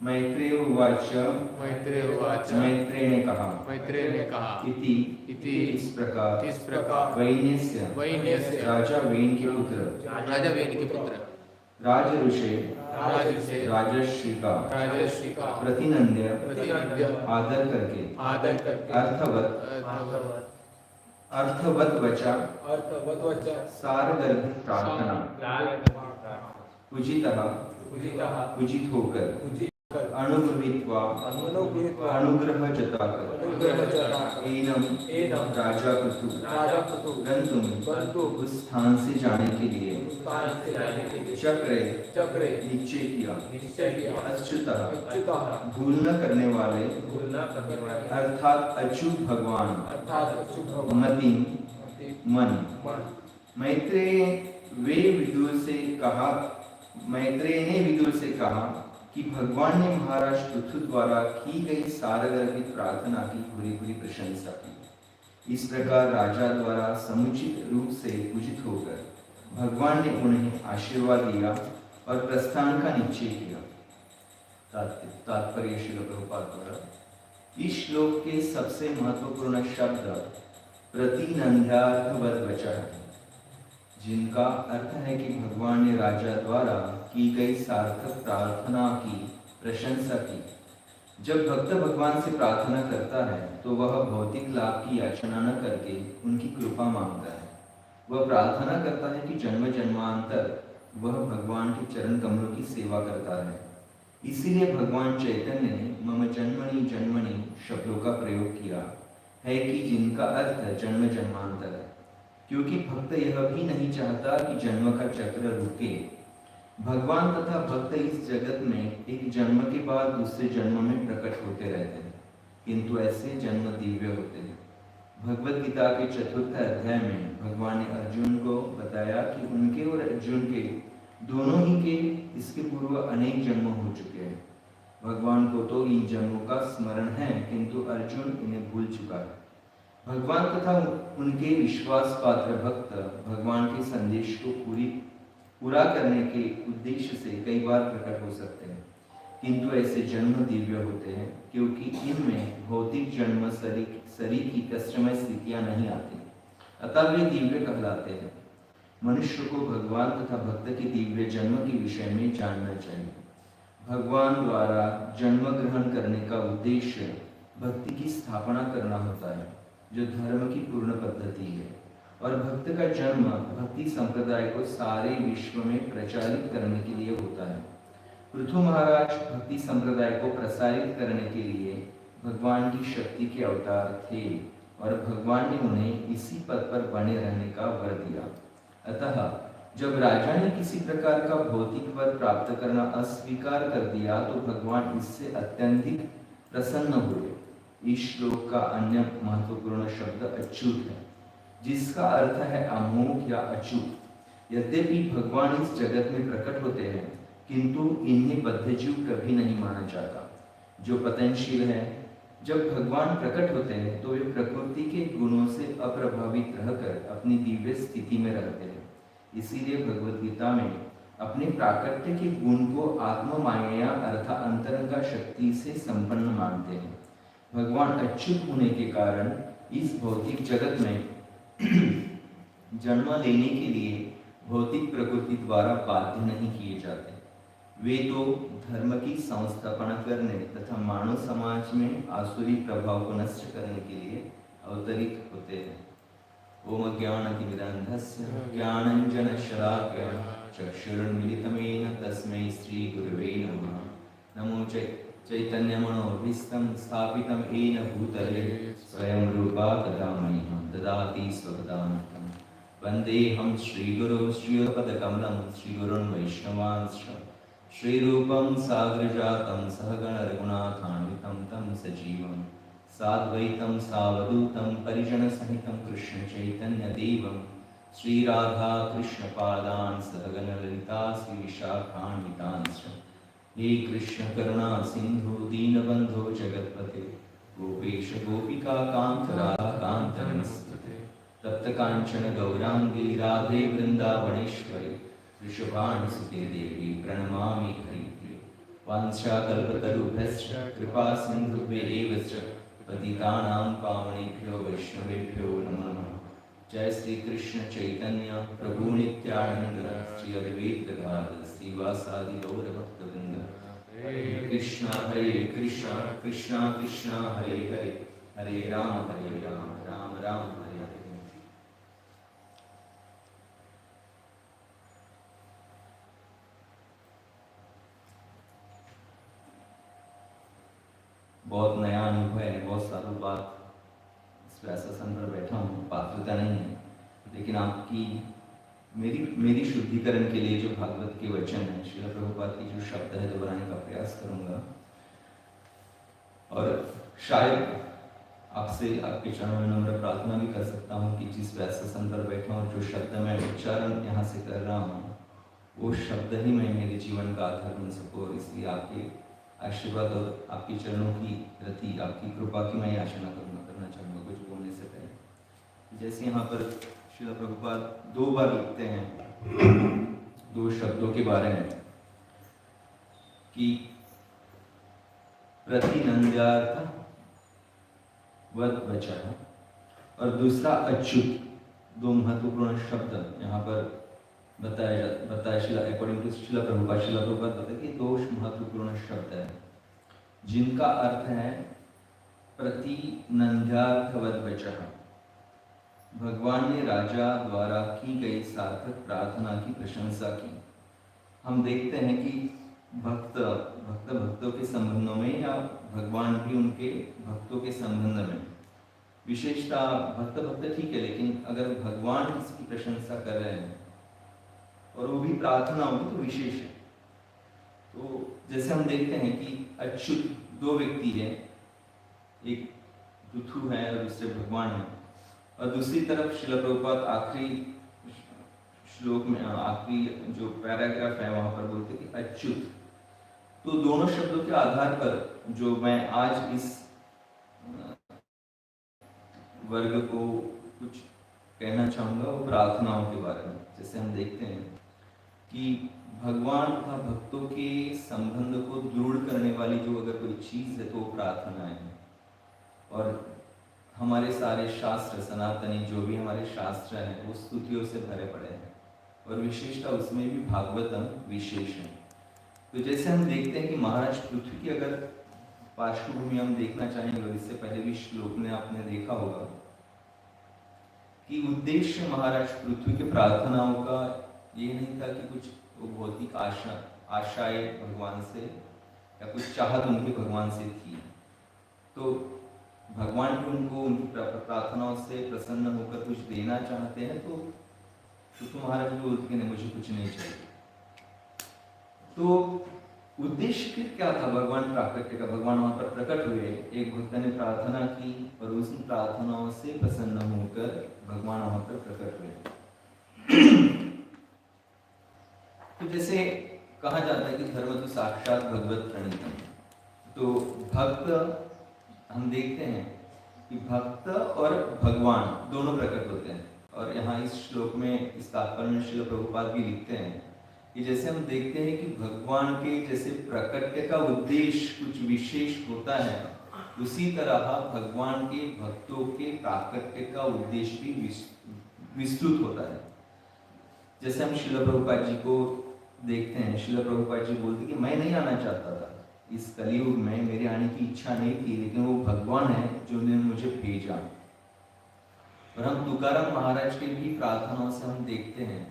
मैत्रेय उवाच मैत्रेय ने कहा इति इस प्रकार वैन्यस्य राजा वेन के पुत्र राजऋषे राजर्षि का प्रतिनंद्य आदर करके अर्थवत वचा सारगर्भित प्रार्थना पूजित होकर अनुभवित्वा अनुग्रह जताकर एनम राजा पृथु गंतुम उस स्थान से जाने के लिए चक्रे निश्चय किया अच्युतः भूल न करने वाले अर्थात अच्युत भगवान मति मन मैत्रेय ने विदुर से कहा कि भगवान ने महाराज पृथु द्वारा की गई सारगर्भित प्रार्थना की पूरी प्रशंसा की। इस प्रकार राजा द्वारा समुचित रूप से पूजित होकर भगवान ने उन्हें आशीर्वाद दिया और प्रस्थान का निश्चय किया। तात्पर्य श्रील प्रभुपाद द्वारा इस श्लोक के सबसे महत्वपूर्ण शब्द प्रतिनंद्यार्थवत वचा है, जिनका अर्थ है कि भगवान ने राजा द्वारा की गई सार्थक प्रार्थना की प्रशंसा की। जब भक्त भगवान से प्रार्थना करता है तो वह भौतिक लाभ की याचना न करके उनकी कृपा मांगता है। वह प्रार्थना करता है कि जन्म जन्मांतर वह भगवान के चरण कमलों की सेवा करता है। इसीलिए भगवान चैतन्य ने मम जन्मनि जन्मनि शब्दों का प्रयोग किया है कि जिनका अर्थ जन्म जन्मांतर है, क्योंकि भक्त यह भी नहीं चाहता कि जन्म का चक्र रुके। भगवान तथा भक्त इस जगत में एक जन्म के बाद दूसरे जन्म में प्रकट होते रहते हैं, किंतु ऐसे जन्म दिव्य होते हैं। भगवद गीता के 4th अध्याय में भगवान ने अर्जुन को बताया कि उनके और अर्जुन के दोनों ही के इसके पूर्व अनेक जन्म हो चुके हैं। भगवान को तो इन जन्मों का स्मरण है, किंतु अर्जुन इन्हें भूल चुका है। भगवान तथा उनके विश्वास पात्र भक्त भगवान के संदेश को पूरा करने के उद्देश्य से कई बार प्रकट हो सकते हैं, किंतु ऐसे जन्म दिव्य होते हैं क्योंकि इनमें भौतिक जन्म शरीर की कष्टमय स्थितियां नहीं आती, अतः वे दिव्य कहलाते हैं। मनुष्य को भगवान तथा भक्त के दिव्य जन्म के विषय में जानना चाहिए। भगवान द्वारा जन्म ग्रहण करने का उद्देश्य भक्ति की स्थापना करना होता है, जो धर्म की पूर्ण पद्धति है, और भक्त का जन्म भक्ति संप्रदाय को सारे विश्व में प्रचारित करने के लिए होता है। पृथु महाराज भक्ति संप्रदाय को प्रसारित करने के लिए भगवान की शक्ति के अवतार थे और भगवान ने उन्हें इसी पद पर बने रहने का वर दिया। अतः जब राजा ने किसी प्रकार का भौतिक वर प्राप्त करना अस्वीकार कर दिया तो भगवान इससे अत्यंतिक प्रसन्न हुए। इस श्लोक का अन्य महत्वपूर्ण शब्द अच्युत है, जिसका अर्थ है अमोघ या अच्युत। यद्यपि भगवान इस जगत में प्रकट होते हैं, किंतु इन्हें बद्धजीव कभी नहीं माना जाता, जो पतनशील है। जब भगवान प्रकट होते हैं तो वे प्रकृति के गुणों से अप्रभावित रहकर अपनी दिव्य स्थिति में रहते हैं। इसीलिए भगवद गीता में अपने प्राकट्य के गुण को आत्म माया अर्थात अंतरंगा शक्ति से संपन्न मानते हैं। भगवान अच्युत होने के कारण इस भौतिक जगत में जन्म लेने के लिए भौतिक प्रकृति द्वारा बाध्य नहीं किए जाते। वे तो धर्म की संस्थापना करने तथा मानव समाज में आसुरी प्रभाव को नष्ट करने के लिए अवतरित होते हैं। ओम ज्ञानतिमिरान्धस्य ज्ञानाञ्जनशलाकया चक्षुरुन्मीलितं येन तस्मै श्रीगुरवे नमः। नमो चैतन्यमनोभीष्टं स्थापितं येन भूतले स्वयं रूपा तथा मह्यं ददाति स्वपदान्तं। वन्देऽहं श्रीगुरो श्रीपदकमलं श्रीगुरुन् वैष्णवांश्च श्रीरूपं साग्रजातं सहगण रघुनाथान्वितं तं सजीवं साद्वैतं सावधूतं परिजनसहितं कृष्ण चैतन्य देवं श्रीराधा कृष्णपादान् सहगण ललिता श्रीविशाखान्वितांश्च। हे कृष्ण करुणा सिंधु दीनबंधो जगत्पते गोपेश गोपिका कांत राधा कांत नमस्ते। तप्त कांचन गौरांगी राधे वृंदावनेश्वरी वृषभानुसुते देवी प्रणमामि हरिप्रिये। वाञ्छाकल्पतरुभ्यश्च कृपा सिन्धुभ्येव च पतितानां पावनेभ्यो वैष्णवेभ्यो नमो नमः। जय श्री कृष्ण चैतन्य प्रभु नित्यानंद श्री अद्वैत गदाधर श्रीवासादि गौर भक्तवृंद। हरे कृष्णा कृष्णा कृष्णा हरे हरे, हरे राम राम राम हरे हरे। बहुत नया अनुभव है, बहुत सालों बाद इस व्यासासन पर बैठा हूँ। पात्रता नहीं है, लेकिन आपकी मेरी शुद्धिकरण के लिए जो भागवत के वचन है, श्रील प्रभुपाद की जो शब्द है दोहराने का प्रयास करूंगा। और शायद आपसे आपके चरणों में नम्र प्रार्थना भी कर सकता हूँ कि जिस व्यासासन पर बैठा हूँ, जो शब्द मैं उच्चारण यहाँ से कर रहा हूँ, वो शब्द ही मैं मेरे जीवन का आधार बन सकूँ। और इसलिए आपके आशीर्वाद और आपके चरणों की रति, आपकी कृपा की मैं याचना करना चाहूँगा कुछ बोलने से पहले। जैसे यहाँ पर श्रील प्रभुपाद 2 बार लिखते हैं 2 शब्दों के बारे में कि प्रतिनंद्यार्थ वद वचः और दूसरा अच्युत। 2 महत्वपूर्ण शब्द यहाँ पर बताया शिला अकॉर्डिंग टू शिला प्रभुपाद बताते कि 2 महत्वपूर्ण शब्द है जिनका अर्थ है प्रतिनंद्यार्थ वद वचः। भगवान ने राजा द्वारा की गई सार्थक प्रार्थना की प्रशंसा की। हम देखते हैं कि भक्तों के संबंधों में या भगवान भी उनके भक्तों के संबंध में, विशेषता भक्त ठीक है, लेकिन अगर भगवान इसकी प्रशंसा कर रहे हैं और वो भी प्रार्थना होगी तो विशेष है। तो जैसे हम देखते हैं कि अच्युत 2 व्यक्ति है, एक पृथु है और दूसरे भगवान है। और दूसरी तरफ श्रील प्रभुपाद आखिरी श्लोक में, आखिरी जो पैराग्राफ है वहां पर बोलते कि अच्युत। तो दोनों शब्दों के आधार पर जो मैं आज इस वर्ग को कुछ कहना चाहूंगा वो प्रार्थनाओं के बारे में। जैसे हम देखते हैं कि भगवान तथा भक्तों के संबंध को दृढ़ करने वाली जो अगर कोई चीज है तो वो प्रार्थनाएं हैं। और हमारे सारे शास्त्र, सनातनी जो भी हमारे शास्त्र हैं, वो स्तुतियों से भरे पड़े हैं और विशेषता उसमें भी भागवतम विशेष है। तो जैसे हम देखते हैं कि महाराज पृथ्वी की अगर पार्श्वभूमि हम देखना चाहेंगे, इससे पहले भी श्लोक में आपने देखा होगा कि उद्देश्य महाराज पृथ्वी के प्रार्थनाओं का ये नहीं था कि कुछ भौतिक आशाएं भगवान से या कुछ चाहत उनके भगवान से थी। तो भगवान भी उनको उनकी प्रार्थनाओं से प्रसन्न होकर कुछ देना चाहते हैं, तो महाराज भी बोलते कि नहीं, मुझे कुछ नहीं चाहिए। तो उद्देश्य फिर क्या था भगवान प्राकट्य का? भगवान वहां पर प्रकट हुए, एक भक्त ने प्रार्थना की और उस प्रार्थनाओं से प्रसन्न होकर भगवान वहां पर प्रकट हुए। तो जैसे कहा जाता है कि धर्म तो साक्षात भगवत प्रणीतम। तो भक्त, हम देखते हैं कि भक्त और भगवान दोनों प्रकट होते हैं। और यहाँ इस श्लोक में, इस तात्पर्य में श्रील प्रभुपाद भी लिखते हैं कि जैसे हम देखते हैं कि भगवान के जैसे प्रकट्य का उद्देश्य कुछ विशेष होता है, उसी तरह भगवान के भक्तों के प्राकट्य का उद्देश्य भी विस्तृत होता है। जैसे हम श्रील प्रभुपाद जी को देखते हैं, श्रील प्रभुपाद जी बोलते कि मैं नहीं आना चाहता था इस कलयुग में, मेरे आने की इच्छा नहीं थी, लेकिन वो भगवान है जो ने मुझे भेजा। और हम तुकाराम महाराज के भी प्रार्थनाओं से हम देखते हैं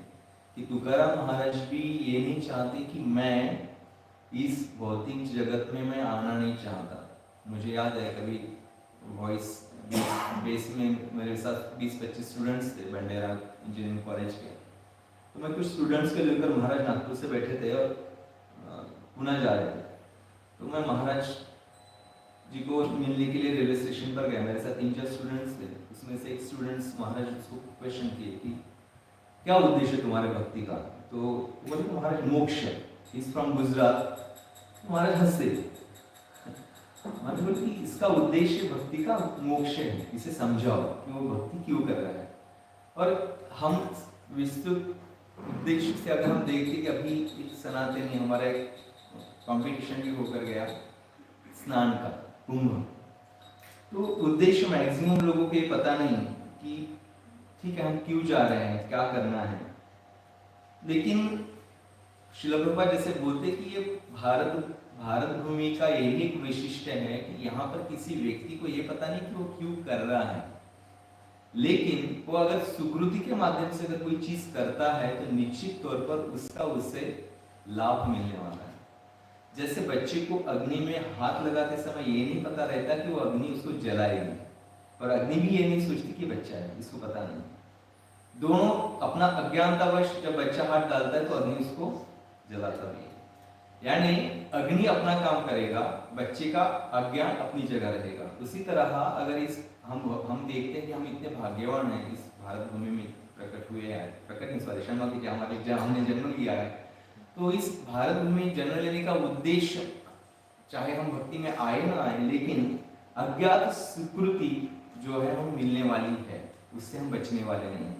कि तुकाराम महाराज भी ये नहीं चाहते कि मैं इस भौतिक जगत में मैं आना नहीं चाहता। मुझे याद है कभी वॉइस बेस में मेरे साथ 20-25 स्टूडेंट्स थे बंडेरा इंजीनियरिंग कॉलेज के। तो मैं कुछ स्टूडेंट्स के लेकर महाराज नागपुर से बैठे थे और पुणे जा रहे थे। तो मैं महाराज जी को मिलने के लिए रेलवे स्टेशन पर गया। मेरे साथ 3-4 स्टूडेंट्स थे। उसमें से एक स्टूडेंट्स महाराज उसको क्वेश्चन किए कि क्या उद्देश्य है तुम्हारे भक्ति का? तो बोले महाराज मोक्ष है, इज फ्रॉम गुजरात। महाराज हंसे, महाराज बोले कि इसका उद्देश्य भक्ति का मोक्ष है, इसे समझाओ कि वो भक्ति क्यों कर रहा है। और हम विस्तृत उद्देश्य से अगर हम देखें कि अभी सनातनी हमारा एक कंपटीशन भी होकर गया स्नान का, कुंभ। तो उद्देश्य मैक्सिमम लोगों को ये पता नहीं कि ठीक है हम क्यों जा रहे हैं, क्या करना है। लेकिन श्रील प्रभुपाद जैसे बोलते कि ये भारत भूमि का यही एक विशिष्ट है कि यहाँ पर किसी व्यक्ति को ये पता नहीं कि वो क्यों कर रहा है, लेकिन वो अगर सुकृति के माध्यम से अगर कोई चीज करता है तो निश्चित तौर पर उसका उसे लाभ मिलने वाला है। जैसे बच्चे को अग्नि में हाथ लगाते समय ये नहीं पता रहता कि वो अग्नि उसको जलाएगी, और अग्नि भी ये नहीं सोचती कि बच्चा है, इसको पता नहीं। दोनों अपना अज्ञानतावश जब बच्चा हाथ डालता है तो अग्नि उसको जलाता भी है। यानी अग्नि अपना काम करेगा, बच्चे का अज्ञान अपनी जगह रहेगा। उसी तरह अगर इस हम देखते हैं कि हम इतने भाग्यवान हैं, इस भारत भूमि में प्रकट हुए हैं, प्रकट नहीं सॉरी क्षमा कीजिए, हमारे हमने जन्म लिया है। तो इस भारत भूमि में जन्म लेने का उद्देश्य, चाहे हम भक्ति में आए ना आए, लेकिन अज्ञात सुकृति जो है वो मिलने वाली है, उससे हम बचने वाले नहीं।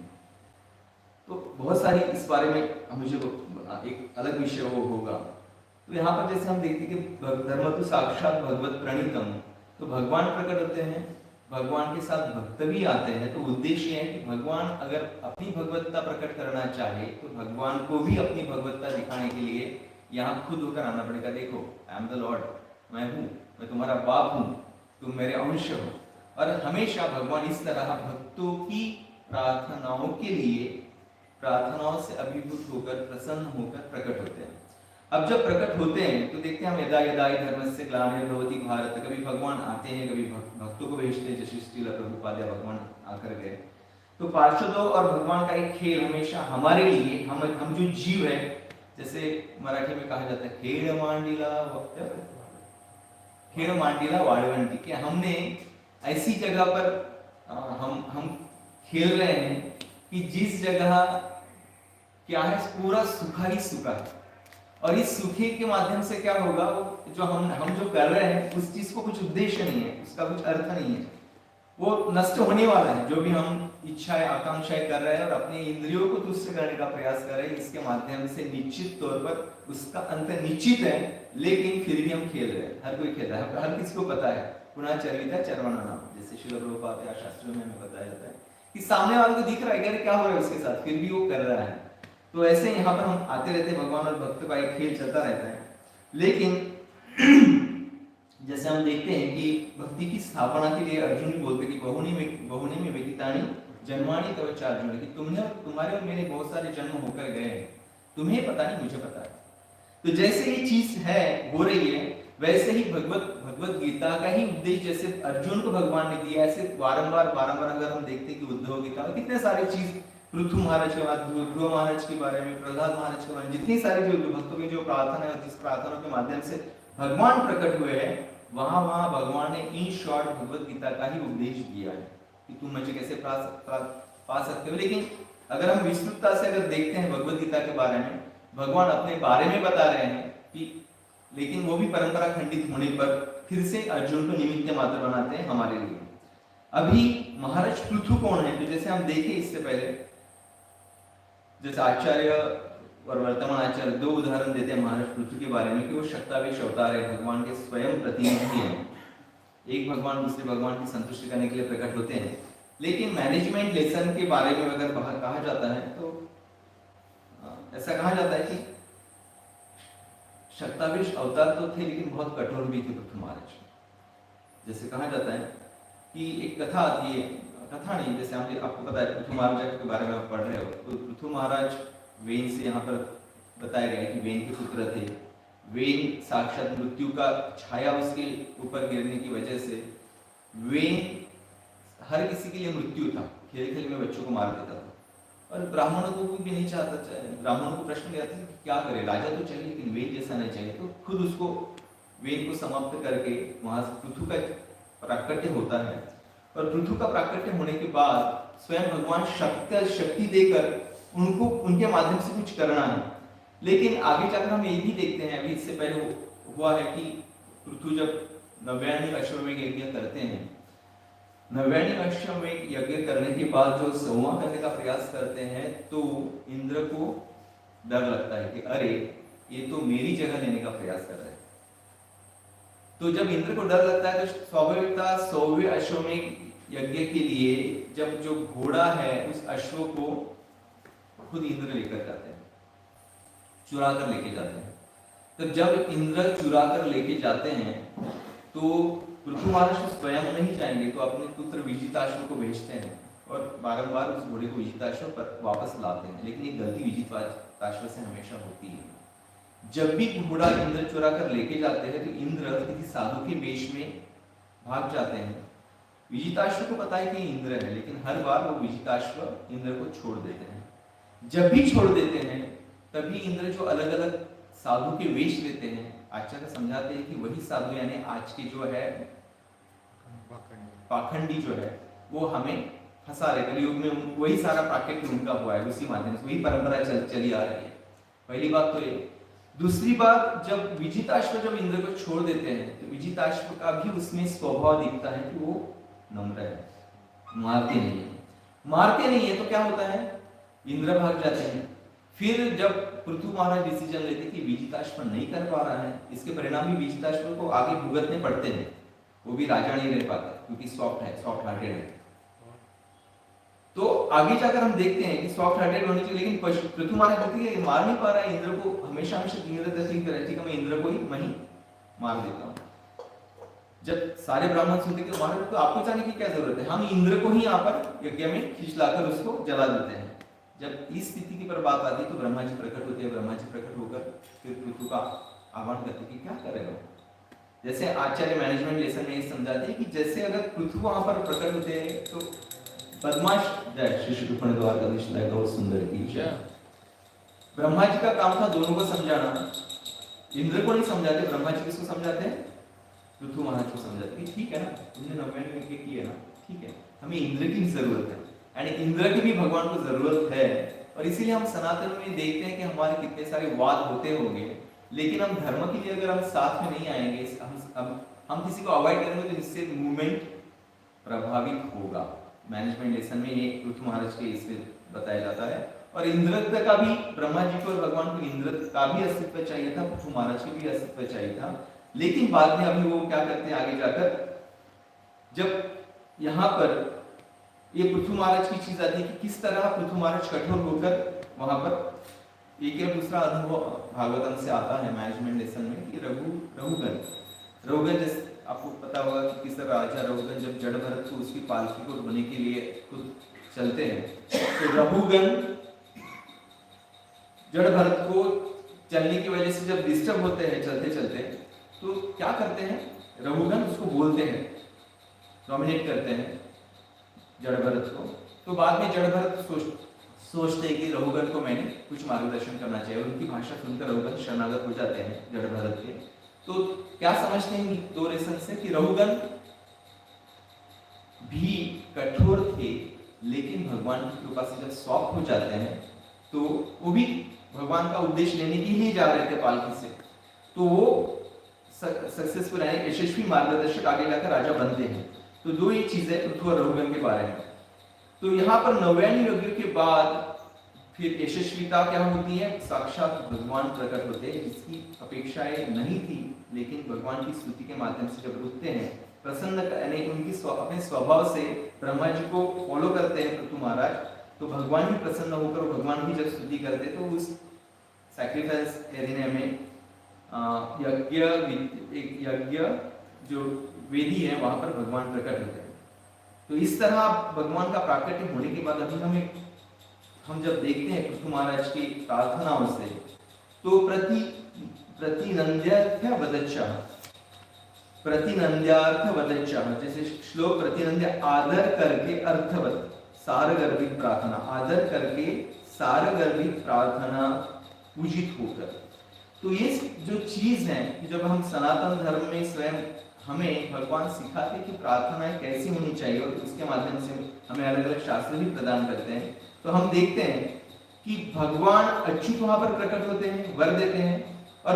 तो बहुत सारी इस बारे में मुझे एक अलग विषय वो होगा। तो यहाँ पर जैसे हम देखते हैं कि धर्म तो साक्षात भगवत प्रणीतम, तो भगवान प्रकट होते हैं, भगवान के साथ भक्त भी आते हैं। तो उद्देश्य है कि भगवान अगर अपनी भगवत्ता प्रकट करना चाहे तो भगवान को भी अपनी भगवत्ता दिखाने के लिए यहाँ खुद होकर आना पड़ेगा। देखो आई एम द लॉर्ड, मैं हूँ, मैं तुम्हारा बाप हूँ, तुम मेरे अंश हो। और हमेशा भगवान इस तरह भक्तों की प्रार्थनाओं के लिए, प्रार्थनाओं से अभिभूत होकर, प्रसन्न होकर प्रकट होते हैं। अब जब प्रकट होते हैं तो देखते हैं हम यदा यदा हि धर्मस्य ग्लानिर्भवति भारत, कभी भगवान आते हैं, कभी भक्तों को भेजते हैं, जैसे श्रील प्रभुपाद भगवान आकर गए। तो पार्षदों और भगवान का एक खेल हमेशा हमारे लिए, हम जो जीव है, जैसे मराठी में कहा जाता है खेड़ मांडीला वाळवंटी, कि हमने ऐसी जगह पर हम खेल रहे हैं कि जिस जगह क्या है पूरा सूखा ही सूखा है, और इस सूखे के माध्यम से क्या होगा, वो जो हम जो कर रहे हैं उस चीज को कुछ उद्देश्य नहीं है, उसका कुछ अर्थ नहीं है, वो नष्ट होने वाला है। जो भी हम इच्छाएं आकांक्षाएं कर रहे हैं और अपने इंद्रियों को तुष्ट करने का प्रयास कर रहे हैं, इसके माध्यम से निश्चित तौर पर उसका अंत निश्चित है, लेकिन फिर भी हम खेल रहे हैं। हर कोई खेल रहा है, हर किसी को पता है पुनः चरिता चरवाना नाम, जैसे श्रील प्रभुपाद या शास्त्रों में हमें बताया जाता है कि सामने वाले को दिख रहा है कि क्या हो रहा है उसके साथ, फिर भी वो कर रहा है। तो ऐसे यहाँ पर हम आते रहते हैं, भगवान और भक्त का एक खेल चलता रहता है। लेकिन जैसे हम देखते हैं कि भक्ति की स्थापना के लिए अर्जुन भी बोलते कि बहुनी में व्यतीतानि जन्मानि तव च अर्जुन, कि तुम्हारे और मेरे बहुत सारे जन्म होकर गए हैं, तुम्हें पता नहीं मुझे पता है। तो जैसे ये चीज है हो रही है, वैसे ही भगवत गीता का ही उद्देश्य जैसे अर्जुन को भगवान ने दिया, ऐसे बारंबार अगर हम देखते हैं कि उद्धव गीता में कितने सारे चीज, पृथु महाराज के बाद ध्रुव महाराज के बारे में, प्रहलाद महाराज के बारे में, जितनी सारी जो भक्तों की जो प्रार्थना है, जिस प्रार्थना के माध्यम से भगवान प्रकट हुए हैं, वहां भगवान ने इन शॉर्ट भगवत गीता का ही उपदेश दिया है कि तुम मुझे कैसे पा सकते हो। लेकिन अगर हम विस्तृतता से अगर देखते हैं भगवत गीता के बारे में, भगवान अपने बारे में बता रहे हैं कि, लेकिन वो भी परंपरा खंडित होने पर फिर से अर्जुन को निमित्त मात्र बनाते हैं हमारे लिए। अभी महाराज पृथु कौन है? तो जैसे हम देखें इससे पहले, जैसे आचार्य और वर्तमान आचार्य दो उदाहरण देते हैं महाराज पृथु के बारे में कि वो शक्तावेश अवतार है, भगवान के स्वयं प्रतिनिधि हैं। एक भगवान दूसरे भगवान की संतुष्टि करने के लिए प्रकट होते हैं। लेकिन मैनेजमेंट लेसन के बारे में अगर कहा जाता है तो ऐसा कहा जाता है कि शक्तावेश अवतार तो थे, लेकिन बहुत कठोर भी थे पृथु महाराज। जैसे कहा जाता है कि एक कथा आती है, कथा नहीं, जैसे आपको पता है पृथु महाराज के बारे में आप पढ़ रहे हो, तो पृथु महाराज वेन से यहाँ पर बताया गया कि वेन के पुत्र थे। वेन साक्षात मृत्यु का छाया उसके ऊपर गिरने की वजह से वेन हर किसी के लिए मृत्यु था, खेल खेल में बच्चों को मार देता था, और ब्राह्मणों को भी नहीं चाहता। ब्राह्मणों को प्रश्न किया था कि क्या करे, राजा तो चाहिए लेकिन वेन जैसा नहीं चाहिए। तो खुद उसको वेन को समाप्त करके वहां पृथु का प्राकट्य होता है, और पृथु का प्राकट्य होने के बाद स्वयं भगवान शक्ति देकर उनको उनके माध्यम से कुछ करना है। लेकिन आगे जाकर हम ये भी देखते हैं, अभी इससे पहले हुआ है कि पृथु जब 99 अश्वमेध यज्ञ करते हैं, 99 अश्वमेध यज्ञ करने के बाद जो 100वां करने का प्रयास करते हैं, तो इंद्र को डर लगता है कि अरे ये तो मेरी जगह लेने का प्रयास कर रहा है, तो जब इंद्र को डर लगता है तो स्वाभाविकता 100वें अश्वमेध यज्ञ के लिए जब जो घोड़ा है उस अश्व को खुद इंद्र लेकर जाते हैं, चुरा कर लेके जाते हैं। तो जब इंद्र चुरा कर लेके जाते हैं तो पृथु महाराज स्वयं नहीं जाएंगे, तो अपने पुत्र विजिताश्व को भेजते हैं और बारंबार उस घोड़े को विजिताश्व पर वापस लाते हैं। लेकिन ये गलती विजिताश्व से हमेशा होती है। जब भी घोड़ा इंद्र चुरा कर लेके जाते हैं तो इंद्र किसी साधु के वेश में भाग जाते हैं। विजिताश्व को पता है कि इंद्र है, लेकिन हर बार वो विजिताश्व इंद्र को छोड़ देते हैं। जब भी छोड़ देते हैं तभी इंद्र जो अलग अलग साधु के वेश लेते हैं, आचार्य समझाते हैं कि वही साधु यानी आज के जो है पाखंडी जो है वो हमें फंसा रहे। कलयुग में वही सारा प्राकृतिक उनका हुआ है, उसी माध्यम से वही परंपरा चली आ रही है। पहली बात तो ये। दूसरी बात, जब विजिताश्व जब इंद्र को छोड़ देते हैं तो विजिताश्व का भी उसमें स्वभाव दिखता है कि वो नम्र है, मारते नहीं है। मारते नहीं है तो क्या होता है, इंद्र भाग जाते हैं। फिर जब पृथु महाराज डिसीजन लेते कि विजिताश्व नहीं कर पा रहा है, इसके परिणाम भी विजिताश्व को आगे भुगतने पड़ते हैं। वो भी राजा नहीं रह पाता क्योंकि सॉफ्ट है, सॉफ्ट हार्टेड है। तो आगे जाकर हम देखते हैं कि सॉफ्ट हार्टेड होनी चाहिए, लेकिन पृथु महाराज कहते हैं मार नहीं पा रहा है इंद्र को, हमेशा हमेशा इंद्र तस्वीर कर ठीक है, मैं इंद्र को ही वहीं मार देता हूँ। जब सारे ब्राह्मण सुनते कि महाराज तो आपको जाने की क्या जरूरत है, हम इंद्र को ही यहाँ पर यज्ञ में खिंचलाकर उसको जला देते हैं। जब इस स्थिति की पर बात आती है तो ब्रह्मा जी प्रकट होते हैं। ब्रह्मा जी प्रकट होकर फिर पृथु का आह्वान करते कि क्या करेगा। जैसे आचार्य मैनेजमेंट लेसन में ये समझाते हैं कि जैसे अगर पृथु वहां पर प्रकट होते हैं तो बदमाश जय श्री शुक्ल द्वार का विषय गौर सुंदर की जय। ब्रह्मा जी का काम था दोनों को समझाना, इंद्र को नहीं समझाते। ब्रह्मा जी किसको समझाते हैं, पृथु महाराज को समझाते हैं। ठीक है ना, तुमने 99 यज्ञ किए ना, ठीक है, हमें इंद्र की जरूरत है यानी इंद्र की भी भगवान को जरूरत है। और इसीलिए हम सनातन में देखते हैं कि हमारे कितने सारे वाद होते होंगे, लेकिन हम धर्म के लिए अगर हम साथ में नहीं आएंगे, हम किसी को अवॉइड करेंगे तो इससे मूवमेंट प्रभावित होगा। मैनेजमेंट लेसन में ये पृथु महाराज के इससे बताया जाता है। और इंद्र का भी, ब्रह्मा जी को और भगवान को इंद्र का भी अस्तित्व चाहिए था, पृथु महाराज के भी अस्तित्व चाहिए था। लेकिन बाद में अभी वो क्या करते हैं आगे जाकर, जब यहाँ पर ये पृथु महाराज की चीज आती है कि किस तरह पृथु महाराज कठोर होकर वहां पर एक या दूसरा अनुभव भागवतम से आता है मैनेजमेंट लेसन में कि रघुगन जैसे आपको पता होगा कि किस तरह राजा रघुगन जब जड़ भरत को उसकी पालकी को ढोने के लिए खुद चलते हैं, तो रघुगन जड़ भरत को चलने की वजह से जब डिस्टर्ब होते हैं चलते चलते, तो क्या करते हैं, रघुगन उसको बोलते हैं, डोमिनेट करते हैं जड़ भरत को। तो बाद में जड़ भरत सोचते हैं कि रघुगन को मैंने कुछ मार्गदर्शन करना चाहिए, और उनकी भाषा सुनकर रघुगन शरणागत हो जाते हैं जड़ भरत के। तो क्या समझते हैं दो रीजन से कि रघुगन भी कठोर थे, लेकिन भगवान की कृपा से जब सॉफ्ट हो जाते हैं तो वो भी भगवान का उपदेश लेने के लिए जा रहे थे पालकी से, तो वो सक्सेसफुल यानी यशस्वी मार्गदर्शक आगे जाकर राजा बनते हैं। तो दो ये चीजें पृथु और रघुगन के बारे में। तो यहाँ पर 99 यज्ञ के बाद फिर यशस्विता क्या होती है, साक्षात भगवान प्रकट होते हैं, जिसकी अपेक्षाएं नहीं थी, लेकिन भगवान की स्तुति के माध्यम से जब रुकते हैं, प्रसन्न यानी उनकी अपने स्वभाव से ब्रह्मा जी को फॉलो करते हैं पृथु महाराज, तो भगवान भी प्रसन्न होकर भगवान भी जब स्तुति करते तो उस सैक्रिफाइस एरिया में यज्ञ जो वेदी है वहां पर भगवान प्रकट होते हैं। तो इस तरह भगवान का प्राकट्य होने के बाद अभी हम जब देखते हैं पृथु महाराज की प्रार्थनाओं से, तो प्रतिनंद्यार्थ वदच्चा, जैसे श्लोक प्रतिनंद्य आदर करके अर्थवत सारगर्भित प्रार्थना, आदर करके सारगर्भित प्रार्थना पूजित होकर। तो ये जो चीज है कि जब हम सनातन धर्म में स्वयं हमें भगवान सिखाते कि प्रार्थनाएं कैसी होनी चाहिए, और उसके माध्यम से हमें अलग अलग शास्त्र भी प्रदान करते हैं, तो हम देखते हैं कि भगवान अच्युत वहां पर प्रकट होते हैं, वर देते हैं, और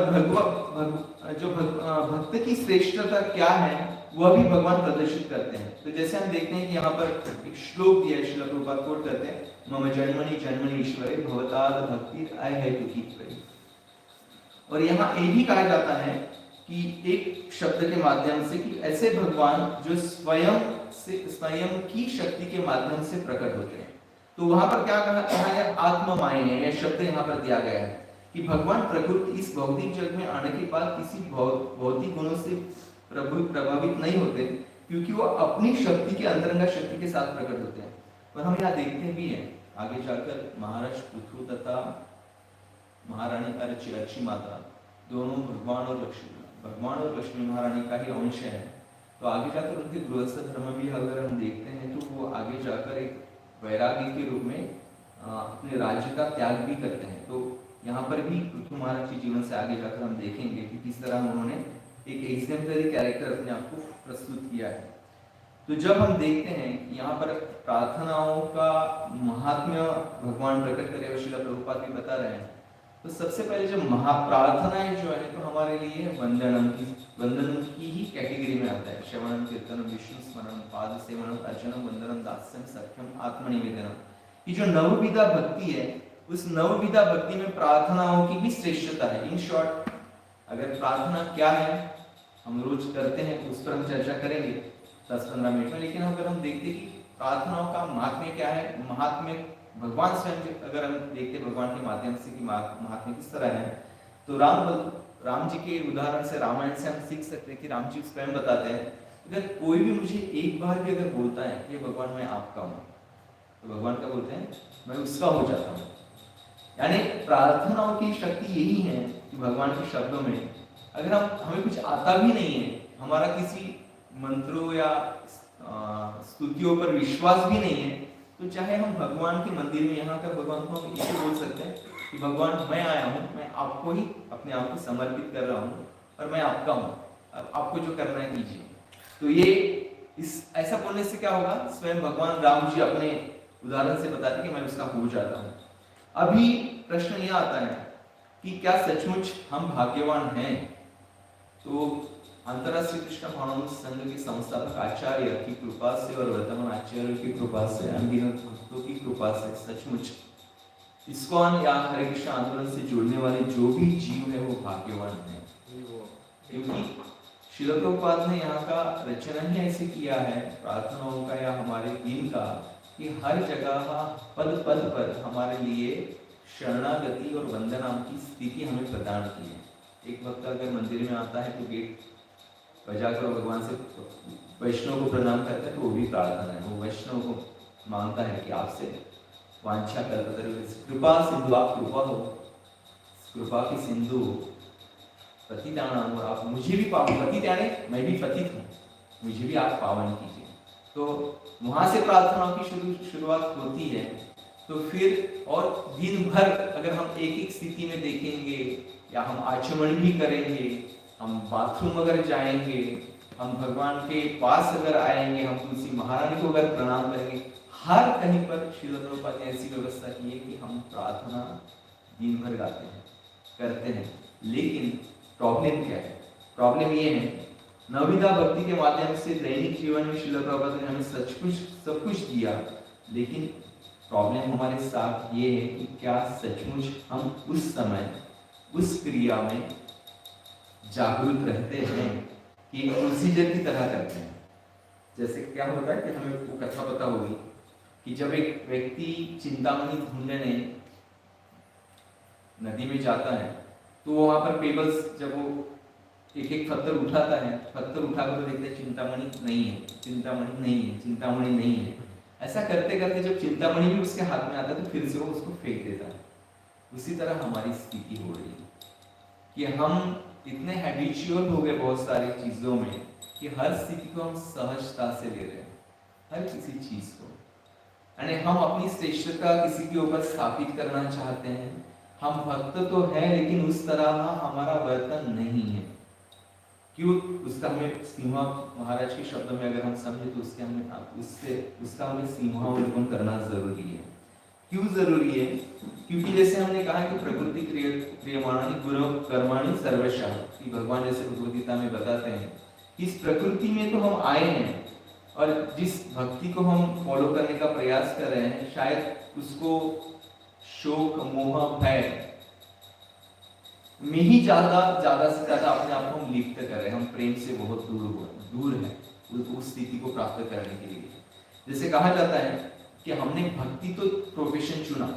जो भक्त की श्रेष्ठता क्या है वह भी भगवान प्रदर्शित करते हैं। तो जैसे हम देखते हैं कि यहाँ पर एक श्लोक दिया है, श्रील प्रभुपाद कोट करते हैं, मम जन्मनि जन्मनि ईश्वरे भवताद भक्ति अहेतुकी। और यहाँ ये भी कहा जाता है कि एक शब्द के माध्यम से, कि ऐसे भगवान जो स्वयं की शक्ति के माध्यम से प्रकट होते हैं। तो वहां पर क्या कहा है, आत्ममाय है, यह शब्द यहाँ पर दिया गया है कि भगवान प्रकृति इस भौतिक जग में आने के बाद किसी भौतिक गुणों से प्रभावित नहीं होते, क्योंकि वो अपनी शक्ति के अंतरंगा शक्ति के साथ प्रकट होते हैं। और हम यहाँ देखते भी हैं आगे जाकर महाराज पृथु तथा महारानी अर्ची माता दोनों भगवान और लक्ष्मी महारानी का ही अंश है। तो आगे जाकर उनके गृहस्थ धर्म भी अगर हम देखते हैं तो वो आगे जाकर एक वैरागी के रूप में अपने राज्य का त्याग भी करते हैं। तो यहाँ पर भी पृथु महाराज के जीवन से आगे जाकर हम देखेंगे कि किस तरह उन्होंने एक एग्जाम्पलरी कैरेक्टर अपने आप को प्रस्तुत किया है। तो जब हम देखते हैं यहाँ पर प्रार्थनाओं का महात्म्य भगवान प्रकट करे और श्रील प्रभुपाद भी बता रहे हैं, तो सबसे पहले जब महाप्रार्थनाएं जो है तो हमारे लिए वंदन की ही कैटेगरी में आता है। श्रवणम, कीर्तनम, विष्णु स्मरणम, पाद सेवनम, अर्चनम, वंदनम, दास्यम, सख्यम, आत्मनिवेदनम। ये जो नवविधा भक्ति है, उस नवविधा भक्ति में प्रार्थनाओं की भी श्रेष्ठता है। इन शॉर्ट, अगर प्रार्थना क्या है हम रोज करते हैं, उस पर हम चर्चा करेंगे 10-15 मिनट में। लेकिन अगर हम देखते कि प्रार्थनाओं का महात्म्य क्या है, महात्म्य भगवान स्वयं अगर हम देखते भगवान के माध्यम से कि महात्म्य किस तरह है, तो राम जी के उदाहरण से, रामायण से हम सीख सकते हैं कि राम जी स्वयं बताते हैं, अगर कोई भी मुझे एक बार भी अगर बोलता है कि भगवान मैं आपका हूँ, तो भगवान क्या बोलते हैं, मैं उसका हो जाता हूँ। यानी प्रार्थनाओं की शक्ति यही है कि भगवान के शब्दों में अगर हमें कुछ आता भी नहीं है, हमारा किसी मंत्रों या स्तुतियों पर विश्वास भी नहीं है, तो चाहे हम भगवान के मंदिर में यहाँ कर भगवान को हम इसे बोल सकते हैं कि भगवान मैं आया हूँ, मैं आपको ही अपने आप को समर्पित कर रहा हूँ और मैं आपका हूँ, अब आपको जो करना है कीजिए। तो ये ऐसा बोलने से क्या होगा, स्वयं भगवान राम जी अपने उदाहरण से बताते कि मैं उसका हो जाता हूँ। अभी प्रश्न यह आता है कि क्या सचमुच हम भाग्यवान हैं? तो अंतरराष्ट्रीय कृष्ण भावनामृत संघ के संस्थापक आचार्य की कृपा से और वर्तमान आचार्य की कृपा से, अनगिनत भक्तों की कृपा से सचमुच इस्कॉन या हरे कृष्ण आंदोलन से जुड़ने वाले जो भी जीव है वो भाग्यवान है। क्योंकि श्रील प्रभुपाद ने यहाँ का रचना ही ऐसे किया है प्रार्थनाओं का या हमारे दिन का, कि हर जगह पद पद पर हमारे लिए शरणागति और वंदना की स्थिति हमें प्रदान की है। एक भक्त अगर मंदिर में आता है तो गेट बजाकर भगवान से वैष्णव को प्रणाम करता है, तो वो भी प्रार्थना है। वो वैष्णव को मांगता है कि आपसे वांछा कृपा सिंधु, आप कृपा हो, कृपा की सिंधु पतितानां, और आप मुझे भी पावन, पतित यानी मैं भी पतित हूँ, मुझे भी आप पावन कीजिए। तो वहां से प्रार्थनाओं की शुरुआत होती है। तो फिर और दिन भर अगर हम एक एक स्थिति में देखेंगे या हम आचमन भी करेंगे, हम बाथरूम अगर जाएंगे, हम भगवान के पास अगर आएंगे, हम तुलसी महारानी को अगर प्रणाम करेंगे, हर कहीं पर श्रील प्रभुपाद ने ऐसी व्यवस्था की है कि हम प्रार्थना दिन भर गाते हैं, करते हैं। लेकिन प्रॉब्लम क्या है? प्रॉब्लम ये है, नवविधा भक्ति के माध्यम से दैनिक जीवन में श्रील प्रभुपाद ने हमें सब कुछ दिया, लेकिन प्रॉब्लम हमारे साथ ये है कि क्या सचमुच हम उस समय उस क्रिया में जागरूक रहते हैं कि प्रोसीजर की तरह करते हैं। जैसे क्या होता है कि हमें वो कथा पता होगी कि जब एक व्यक्ति चिंतामणि ढूंढने नदी में जाता है, तो वहां पर पेबल्स, जब वो एक एक पत्थर उठाता है, पत्थर उठाकर देखते हैं चिंतामणि नहीं है, चिंतामणि नहीं है, चिंतामणि नहीं है। ऐसा करते करते जब चिंतामणि भी उसके हाथ में आता है तो फिर से वो उसको फेंक देता है। उसी तरह हमारी स्थिति हो रही है कि हम इतने हैबिचुअल हो गए बहुत सारी चीजों में कि हर स्थिति को हम सहजता से ले रहे हैं, हर किसी चीज को। यानी हम अपनी श्रेष्ठता किसी के ऊपर स्थापित करना चाहते हैं। हम भक्त तो है लेकिन उस तरह हमारा वर्तन नहीं है। क्यों? उसका हमें सिंहा महाराज के शब्दों में अगर हम समझे तो उसका हमें सिंहावलोकन करना जरूरी है। क्यों जरूरी है? क्योंकि जैसे हमने कहा कि प्रकृति क्रियमाणानि गुणो कर्माणि सर्वशः, कि भगवान जैसे भगवद गीता में बताते हैं इस प्रकृति में तो हम आए हैं और जिस भक्ति को हम फॉलो करने का प्रयास कर रहे हैं, शायद उसको शोक, मोह, भय में ही ज्यादा से ज्यादा अपने आप को हम लिप्त कर रहे हैं, हम प्रेम से बहुत दूर है उस स्थिति को प्राप्त करने के लिए। जैसे कहा जाता है कि हमने भक्ति तो प्रोफेशन चुना,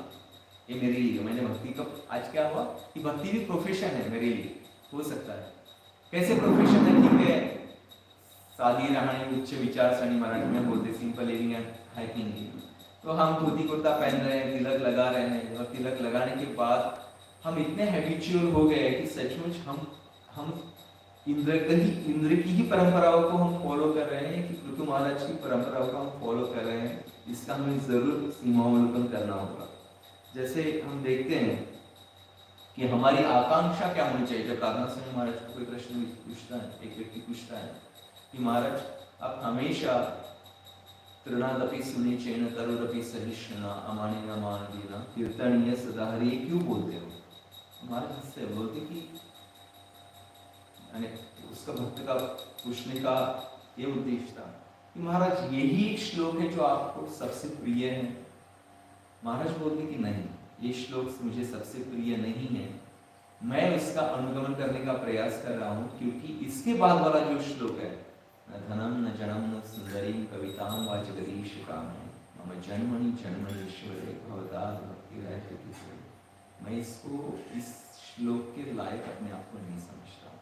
ये मेरे लिए, मैंने भक्ति का आज क्या हुआ कि भक्ति भी प्रोफेशन है मेरे लिए, हो सकता है। कैसे प्रोफेशन है? ठीक है, सादी राहणी उच्च विचारसरणी मराठी में बोलते, सिंपल लिविंग एंड हाइकिंग। तो हम धोती कुर्ता पहन रहे हैं, तिलक लगा रहे हैं, और तिलक लगाने के बाद हम इतने हैबिचुअल हो गए कि सचमुच हम इंद्र की ही परंपराओं को हम फॉलो कर रहे हैं कि पृथु महाराज की परंपराओं को हम फॉलो कर रहे हैं। इसका हमें जरूर सीमावलोकन करना होगा। जैसे हम देखते हैं कि हमारी आकांक्षा क्या होनी चाहिए। जब प्रार्थना समय महाराज को कोई प्रश्न पूछता है, एक व्यक्ति पूछता है कि महाराज आप हमेशा तृणादपि सुनी चैन तरुरपि सहिष्णुना अमानी न मान देना कीर्तनीय सदा हरि क्यों बोलते हो? महाराज हंसते बोलते कि उसका भक्त का पूछने का ये उद्देश्य था कि महाराज यही एक श्लोक है जो आपको सबसे प्रिय है। महाराज बोलते कि नहीं, ये श्लोक मुझे सबसे प्रिय नहीं है, मैं इसका अनुगमन करने का प्रयास कर रहा हूँ, क्योंकि इसके बाद वाला जो श्लोक है, न धनम न जनम न सुंदरी कविताम व जगदीश काम है मम जन्मनि जन्मनीश्वरे भवदाद भक्ति रहते, मैं इसको इस श्लोक के लायक अपने आप को नहीं समझता हूँ।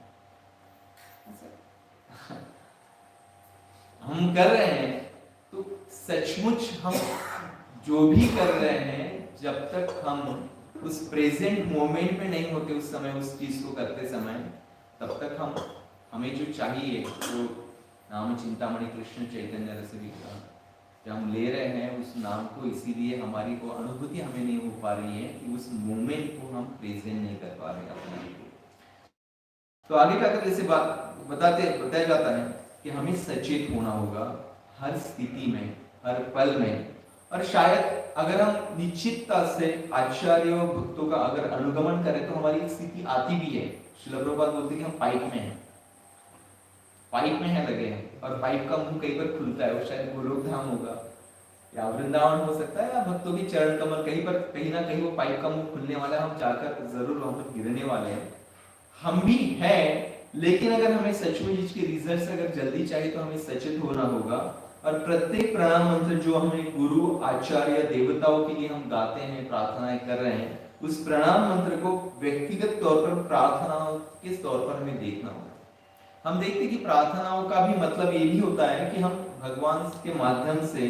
हम कर रहे हैं तो सचमुच हम जो भी कर रहे हैं, जब तक हम उस प्रेजेंट मोमेंट में नहीं होते उस समय उस चीज को करते समय, तब तक हमें जो चाहिए वो नाम चिंतामणि कृष्ण चैतन्य रस विग्रह जब हम ले रहे हैं उस नाम को, इसीलिए हमारी वो अनुभूति हमें नहीं हो पा रही है कि उस मोमेंट को हम प्रेजेंट नहीं कर पा रहे अपने को। तो आगे जाकर जैसे बताया जाता है कि हमें सचेत होना होगा हर स्थिति में, हर पल में। और शायद अगर हम निश्चितता से आचार्यों भक्तों का अगर अनुगमन करें तो हमारी एक स्थिति आती भी है। श्रील प्रभुपाद बोलते हैं कि हम पाइप में है लगे हैं, और पाइप का मुंह कई बार खुलता है, वो शायद गोलोक धाम होगा या वृंदावन हो सकता है, या भक्तों की चरण कमल, कहीं ना कहीं वो पाइप का मुंह खुलने वाला है, हम जाकर जरूर वहां पर गिरने वाले हैं। हम भी हैं, लेकिन अगर हमें सचमुच इसके रिजल्ट अगर जल्दी चाहिए तो हमें सचेत होना होगा। और प्रत्येक प्रणाम मंत्र जो हमें गुरु आचार्य देवताओं के लिए हम गाते हैं, प्रार्थनाएं कर रहे हैं, उस प्रणाम मंत्र को व्यक्तिगत तौर पर प्रार्थनाओं के तौर पर हमें देखना होगा। हम देखते कि प्रार्थनाओं का भी मतलब ये भी होता है कि हम भगवान के माध्यम से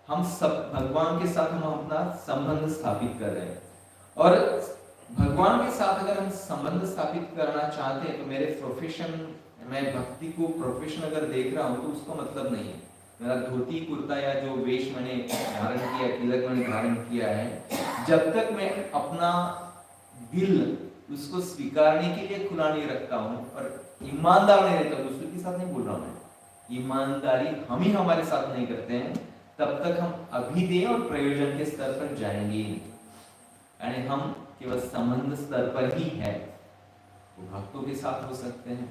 हम सब भगवान के साथ हम अपना संबंध स्थापित कर रहे हैं। और भगवान के साथ अगर हम संबंध स्थापित करना चाहते हैं तो मेरे प्रोफेशन, मैं भक्ति को प्रोफेशन अगर देख रहा हूँ तो उसका मतलब नहीं है मेरा धोती कुर्ता या जो वेश मैंने धारण किया, तिलक मैंने धारण किया है, जब तक मैं अपना दिल उसको स्वीकारने के लिए खुला नहीं रखता हूँ और ईमानदार नहीं रहता, दूसरे के साथ नहीं बोल रहा हूँ मैं, ईमानदारी हम ही हमारे साथ नहीं करते हैं, तब तक हम अभिधेय और प्रयोजन के स्तर पर जाएंगे। यानी हम केवल संबंध स्तर पर ही है। वो भक्तों के साथ हो सकते हैं,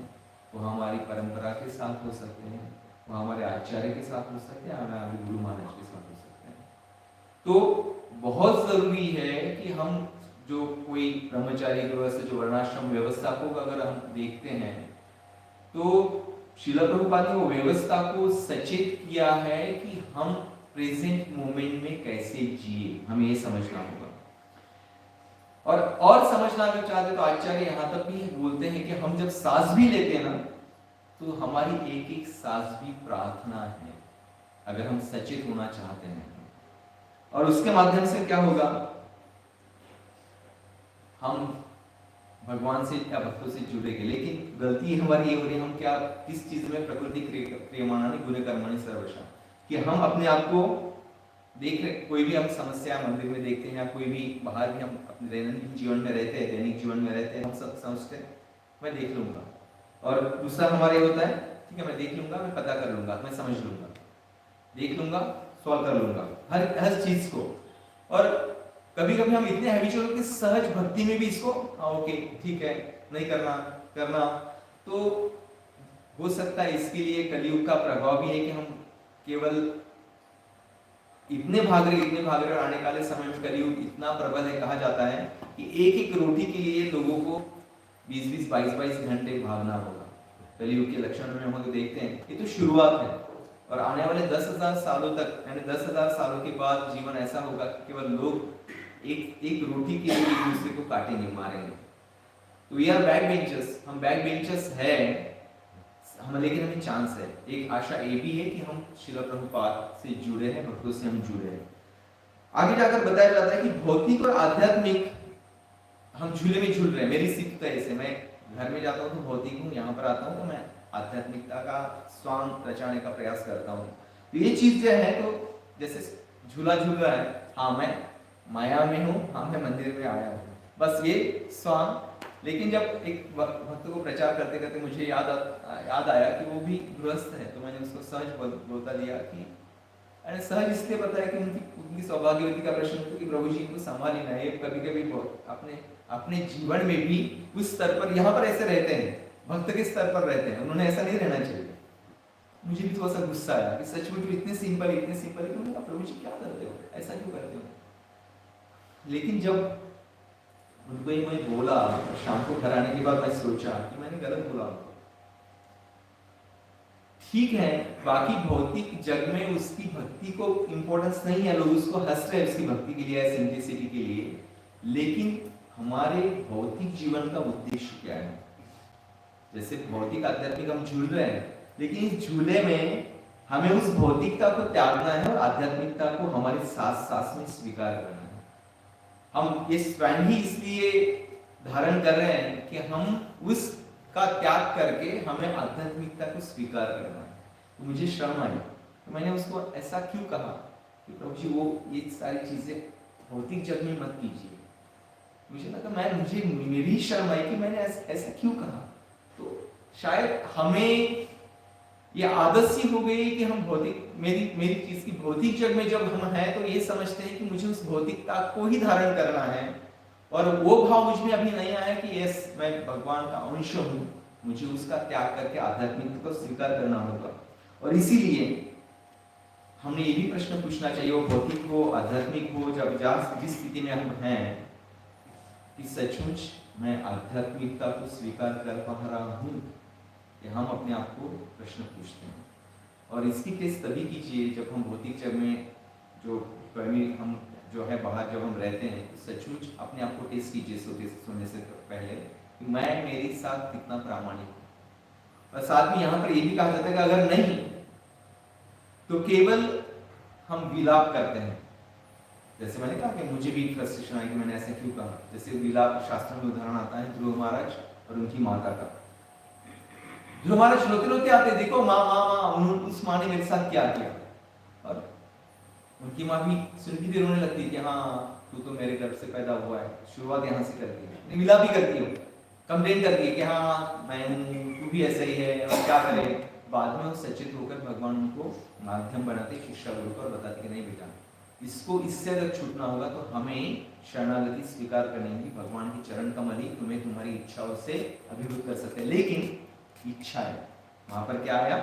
वो हमारी परंपरा के साथ हो सकते हैं, वो हमारे आचार्य के साथ हो सकते हैं, हमारे गुरु महाराज के साथ हो सकते हैं। तो बहुत जरूरी है कि हम जो कोई ब्रह्मचारी व्यवस्था, जो वर्णाश्रम व्यवस्था को अगर हम देखते हैं तो श्रील प्रभुपाद ने वो व्यवस्था को सचेत किया है कि हम प्रेजेंट मोमेंट में कैसे जिए, हमें ये समझना होगा। और समझना अगर चाहते तो आचार्य यहाँ तक भी बोलते हैं कि हम जब सांस भी लेते हैं ना तो हमारी एक एक सांस भी प्रार्थना है, अगर हम सचेत होना चाहते हैं। और उसके माध्यम से क्या होगा, हम भगवान से या भक्तों से जुड़ेंगे। लेकिन गलती हमारी ये हो रही है, हम क्या किस चीज में प्रकृति क्रियमाणानि गुणे कर्मणि सर्वशः, कि हम अपने आप को देख रहे, कोई भी हम समस्या मंदिर में देखते हैं या कोई भी बाहर भी हम अपने दैनिक जीवन में रहते हैं, दैनिक जीवन में रहते हैं, हम सब समझते हैं मैं देख लूंगा। और दूसरा हमारे होता है ठीक है मैं देख लूंगा, मैं पता कर लूंगा, मैं समझ लूंगा, देख लूंगा, सॉल्व कर लूंगा हर चीज को। और कभी कभी हम इतने हैबिचुअल कि सहज भक्ति में भी इसको ओके ठीक है नहीं करना तो हो सकता है इसके लिए कलयुग का प्रभाव भी है कि हम केवल इतने भाग रहे आने वाले समय में कलयुग इतना प्रबल है, कहा जाता है कि एक एक रोटी के लिए लोगों को 20-20, 22-22 घंटे भागना होगा। कलयुग के लक्षण में हम लोग देखते हैं, ये तो शुरुआत है। और आने वाले 10,000 सालों तक, यानी 10,000 सालों के बाद जीवन ऐसा होगा कि केवल लोग एक रोटी के लिए एक दूसरे को काटेंगे, मारेंगे। तो वी आर बैक बेंचर्स, हम बैक बेंचर्स है हम, लेकिन हमें चांस है। एक आशा ये भी है कि हम श्रील प्रभुपाद से जुड़े हैं, भक्तों से हम जुड़े हैं। आगे जाकर बताया जाता है कि भौतिक और आध्यात्मिक हम झूले में झूल रहे हैं। मेरी स्थिति तो ऐसे, मैं घर में जाता हूँ तो भौतिक हूँ, यहाँ पर आता हूँ तो मैं आध्यात्मिकता का स्वांग रचाने का प्रयास करता हूँ। तो ये चीज जो है, तो जैसे झूला झूल रहा है, हाँ मैं माया में हूँ, हाँ मैं मंदिर में आया हूँ, बस ये स्वांग। लेकिन जब एक भक्त को प्रचार करते करते मुझे याद आया कि वो भी गृहस्थ है, तो मैंने उसको सहज बोलता दिया कि अरे सहज इसलिए पता है कि उनकी सौभाग्यवती का प्रश्न था कि प्रभु जी को संभाल लेना है। कभी कभी अपने जीवन में भी उस स्तर पर, यहाँ पर ऐसे रहते हैं, भक्त के स्तर पर रहते हैं, उन्होंने ऐसा नहीं रहना चाहिए। मुझे भी थोड़ा सा गुस्सा आया कि सचमुच इतने सिंपल कि प्रभु जी क्या करते हो, ऐसा क्यों करते हो। लेकिन जब उनको ही मैं बोला, शाम को घर आने के बाद मैं सोचा कि मैंने गलत बोला। ठीक है, बाकी भौतिक जग में उसकी भक्ति को इंपॉर्टेंस नहीं है, लोग उसको हंस रहे हैं उसकी भक्ति के लिए, सिंप्लिसिटी के लिए, लेकिन हमारे भौतिक जीवन का उद्देश्य क्या है। जैसे भौतिक आध्यात्मिक हम झूल रहे हैं, लेकिन इस झूले में हमें उस भौतिकता को त्यागना है और आध्यात्मिकता को हमारे साथ साथ में स्वीकार करना है। हम ये स्वयं ही इसलिए धारण कर रहे हैं कि हम उसका त्याग करके हमें आध्यात्मिकता को स्वीकार करना है। तो मुझे शर्म आई, तो मैंने उसको ऐसा क्यों कहा कि प्रभु जी वो ये सारी चीजें भौतिक जग में मत कीजिए। मुझे लगा मुझे मेरी शर्म आई कि मैंने ऐसा क्यों कहा। तो शायद हमें ये आदत सी हो गई कि हम भौतिक, मेरी चीज की भौतिक जग में जब हम हैं तो ये समझते हैं कि मुझे उस भौतिकता को ही धारण करना है, और वो भाव मुझ में अभी नहीं आया कि यस मैं भगवान का अंश हूँ, मुझे उसका त्याग करके आध्यात्मिकता को स्वीकार करना होगा। और इसीलिए हमने ये भी प्रश्न पूछना चाहिए, वो भौतिक हो आध्यात्मिक हो, जब जिस स्थिति में हम हैं, कि सचमुच मैं आध्यात्मिकता को स्वीकार कर पा रहा हूँ, कि हम अपने आप को प्रश्न पूछते हैं। और इसकी टेस्ट तभी कीजिए जब हम भौतिक जग में हम जो है बाहर जब हम रहते हैं, तो सचमुच अपने आप को टेस्ट कीजिए सोने से पहले कि मैं मेरे साथ कितना प्रामाणिक हूँ। और साथ में यहाँ पर ये भी कहा जाता है कि अगर नहीं तो केवल हम विलाप करते हैं। जैसे मैंने कहा कि मुझे भी फ्रस्ट्रेशन आई कि मैंने ऐसा क्यों कहा। जैसे विलाप शास्त्र में उदाहरण आता है ध्रुव महाराज और उनकी माता का। ध्रुव महाराज रोते रोते आते, देखो माँ माँ माँ, उस माँ ने मेरे साथ क्या किया। और उनकी माँ भी सुनती भी रोने लगती कि हाँ तू तो मेरे घर से पैदा हुआ है। शुरुआत यहाँ से करती है, विलाप भी करती है, कंप्लेन करती है कि हाँ मैं हूँ, तू भी ऐसा ही है, और क्या करे। बाद में वो सचेत होकर भगवान उनको माध्यम बनाते, शिक्षा गुरु को, और बताते कि नहीं बेटा इसको, इससे अगर छूटना होगा तो हमें शरणागति स्वीकार करनी होगी। भगवान की चरण कमल ही तुम्हें तुम्हारी इच्छाओं से अभिभूत कर सकते हैं। लेकिन इच्छा है वहां पर क्या आया,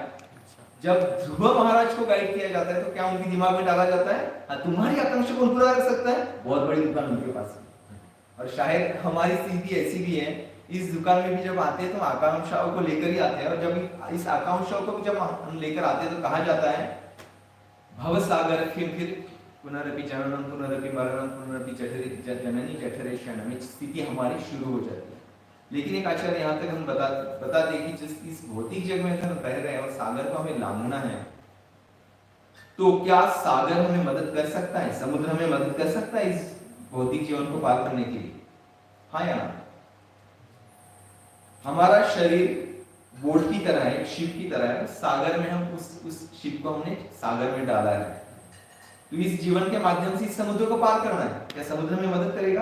जब ध्रुव महाराज को गाइड किया जाता है तो क्या उनके दिमाग में डाला जाता है तुम्हारी आकांक्षा कौन पूरा कर सकता है, बहुत बड़ी दुकान उनके पास है। और शायद हमारी स्थिति ऐसी भी है, इस दुकान में भी जब आते हैं तो आकांक्षाओं को लेकर ही आते हैं, और जब इस आकांक्षाओं को भी जब हम लेकर आते हैं तो कहा जाता है भव सागर, फिर पुनरपि जननम पुनरपि मरणम पुनरपि जननी जठरे शयनम, स्थिति हमारी शुरू हो जाती है। लेकिन एक आचार्य यहाँ तक हम बता दें कि जिस इस भौतिक जग में हम रह रहे हैं और सागर को हमें लांघना है, तो क्या सागर हमें मदद कर सकता है, समुद्र हमें मदद कर सकता है इस भौतिक जीवन को पार करने के लिए, हाँ या ना। हमारा शरीर बोट की तरह है, शिप की तरह है, सागर में हम उस शिप को हमने सागर में डाला है। तो इस जीवन के माध्यम से इस समुद्र को पार करना है। क्या समुद्र में मदद करेगा,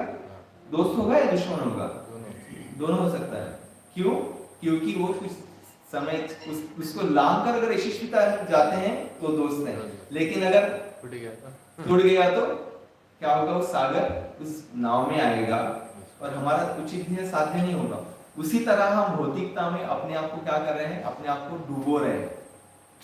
दोस्त होगा या दुश्मन होगा, दोनों हो सकता है। क्यों, क्योंकि वो कुछ समय उसको लांग कर अगर यशस्विता जाते हैं तो दोस्त हैं, लेकिन अगर टूट गया तो क्या होगा, उस सागर उस नाव में आएगा और हमारा उचित साध्य नहीं होगा। उसी तरह हम भौतिकता में अपने आप को क्या कर रहे हैं, अपने आप को डूबो रहे हैं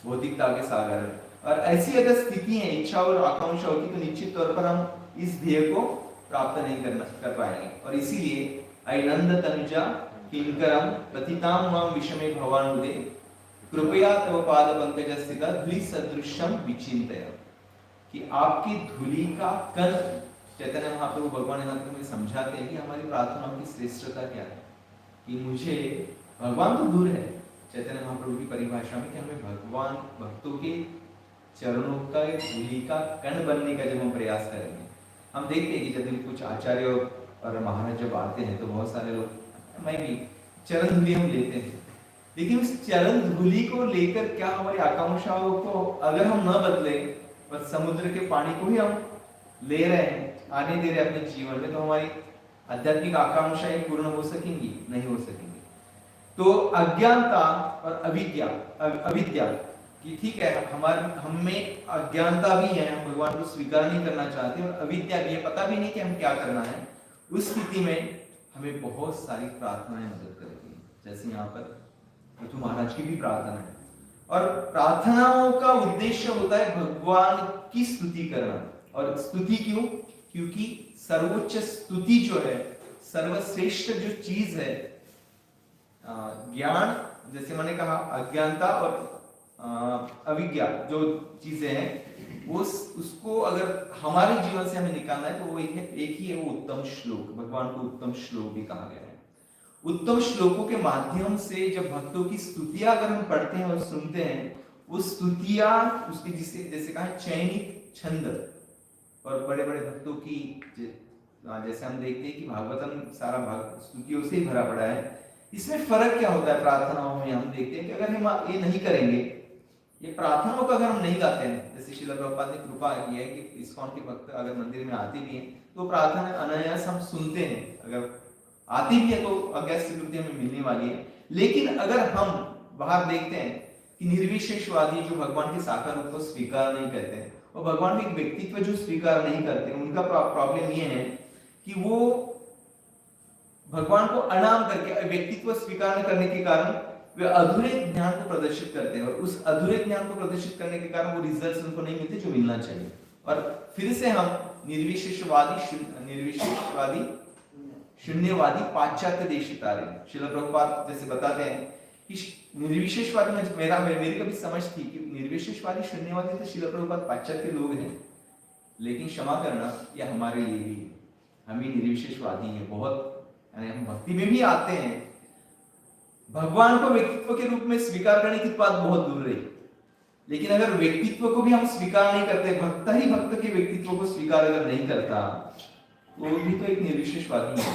भौतिकता के सागर में। और ऐसी अगर स्थिति है इच्छा और आकांक्षा होगी तो निश्चित तौर पर हम इस ध्येय को प्राप्त नहीं कर पाएंगे। और इसीलिए आई नंद तनुजा किंकरम पतितां मां विषमे भवानुदे कृपया तव पाद पंकज स्थिता धूलि सदृशम विचिंतय। कि आपकी धूलि का कण, चैतन्य महाप्रभु भगवान यहाँ पर हमें समझाते हैं कि हमारी प्रार्थनाओं की श्रेष्ठता क्या है। कि मुझे भगवान तो दूर है, चैतन्य महाप्रभु की परिभाषा में कि हमें भगवान भक्तों के चरणों का धूलि का कण बनने का जब हम प्रयास करेंगे, हम देखते हैं कि जब कुछ आचार्य और महाराज जब आते हैं तो बहुत सारे लोग, मैं भी, चरण धूलि हम लेते हैं, लेकिन उस चरण धूलि को लेकर क्या हमारी आकांक्षाओं को अगर हम न बदले, बस समुद्र के पानी को ही हम ले रहे हैं, आने दे रहे हैं अपने जीवन में, तो हमारी आध्यात्मिक आकांक्षाएं पूर्ण हो सकेंगी? नहीं हो सकेंगी। तो अज्ञानता और अविद्या, अविद्या कि ठीक है, हम में अज्ञानता भी है, हम भगवान को स्वीकार नहीं करना चाहते, और अविद्या भी है, पता भी नहीं कि हम क्या करना है। उस स्थिति में हमें बहुत सारी प्रार्थनाएं मदद करेगी, जैसे यहाँ पर पृथु महाराज की भी प्रार्थना है। और प्रार्थनाओं का उद्देश्य होता है भगवान की स्तुति करना। और स्तुति क्यों? क्योंकि सर्वोच्च स्तुति जो है, सर्वश्रेष्ठ जो चीज है, ज्ञान, जैसे मैंने कहा अज्ञानता और अविज्ञा जो चीजें हैं, वो उसको अगर हमारे जीवन से हमें निकालना है तो वो एक ही है, वो उत्तम श्लोक। भगवान को उत्तम श्लोक भी कहा गया है। उत्तम श्लोकों के माध्यम से जब भक्तों की स्तुतियां अगर हम पढ़ते हैं और सुनते हैं, वो स्तुतियां उसके जैसे कहा चयनित छंद, और बड़े बड़े भक्तों की जैसे हम देखते हैं कि भागवतम सारा भाग स्तुतियों से ही भरा पड़ा है। इसमें फर्क क्या होता है प्रार्थनाओं में? हम देखते हैं कि अगर हम ये नहीं करेंगे, ये प्रार्थनाओं का अगर हम नहीं गाते हैं, जैसे श्रील प्रभुपाद ने कृपा की है कि इस्कॉन के भक्त अगर मंदिर में आते भी हैं तो प्रार्थना अनायास हम सुनते हैं, अगर आती भी है तो अज्ञात स्वीकृति हमें मिलने वाली है। लेकिन अगर हम बाहर देखते हैं कि निर्विशेषवादी जो भगवान के साकार रूप को स्वीकार नहीं करते हैं और भगवान के एक व्यक्तित्व जो स्वीकार नहीं करते, उनका प्रॉब्लम ये है कि वो भगवान को अनाम करके व्यक्तित्व स्वीकार न करने के कारण वे अधूरे ज्ञान को प्रदर्शित करते हैं, और उस अधूरे ज्ञान को प्रदर्शित करने के कारण वो रिजल्ट्स उनको नहीं मिलते जो मिलना चाहिए। और फिर से हम निर्विशेषवादी शून्यवादी पाश्चात्य देशी तारे, श्रील प्रभुपाद जैसे बताते हैं कि निर्विशेषवादी में मेरी कभी समझ थी कि निर्विशेषवादी शून्यवादी तो श्रील प्रभुपाद पाश्चात्य लोग हैं, लेकिन क्षमा करना यह हमारे लिए भी है, हम भी निर्विशेषवादी हैं बहुत, यानी हम भक्ति में भी आते हैं, भगवान को व्यक्तित्व के रूप में स्वीकार करने की बात बहुत दूर रही। लेकिन अगर व्यक्तित्व को भी हम स्वीकार नहीं करते, भक्त ही भक्त के व्यक्तित्व को स्वीकार अगर नहीं करता, वो भी तो एक निर्विशेषवादी है,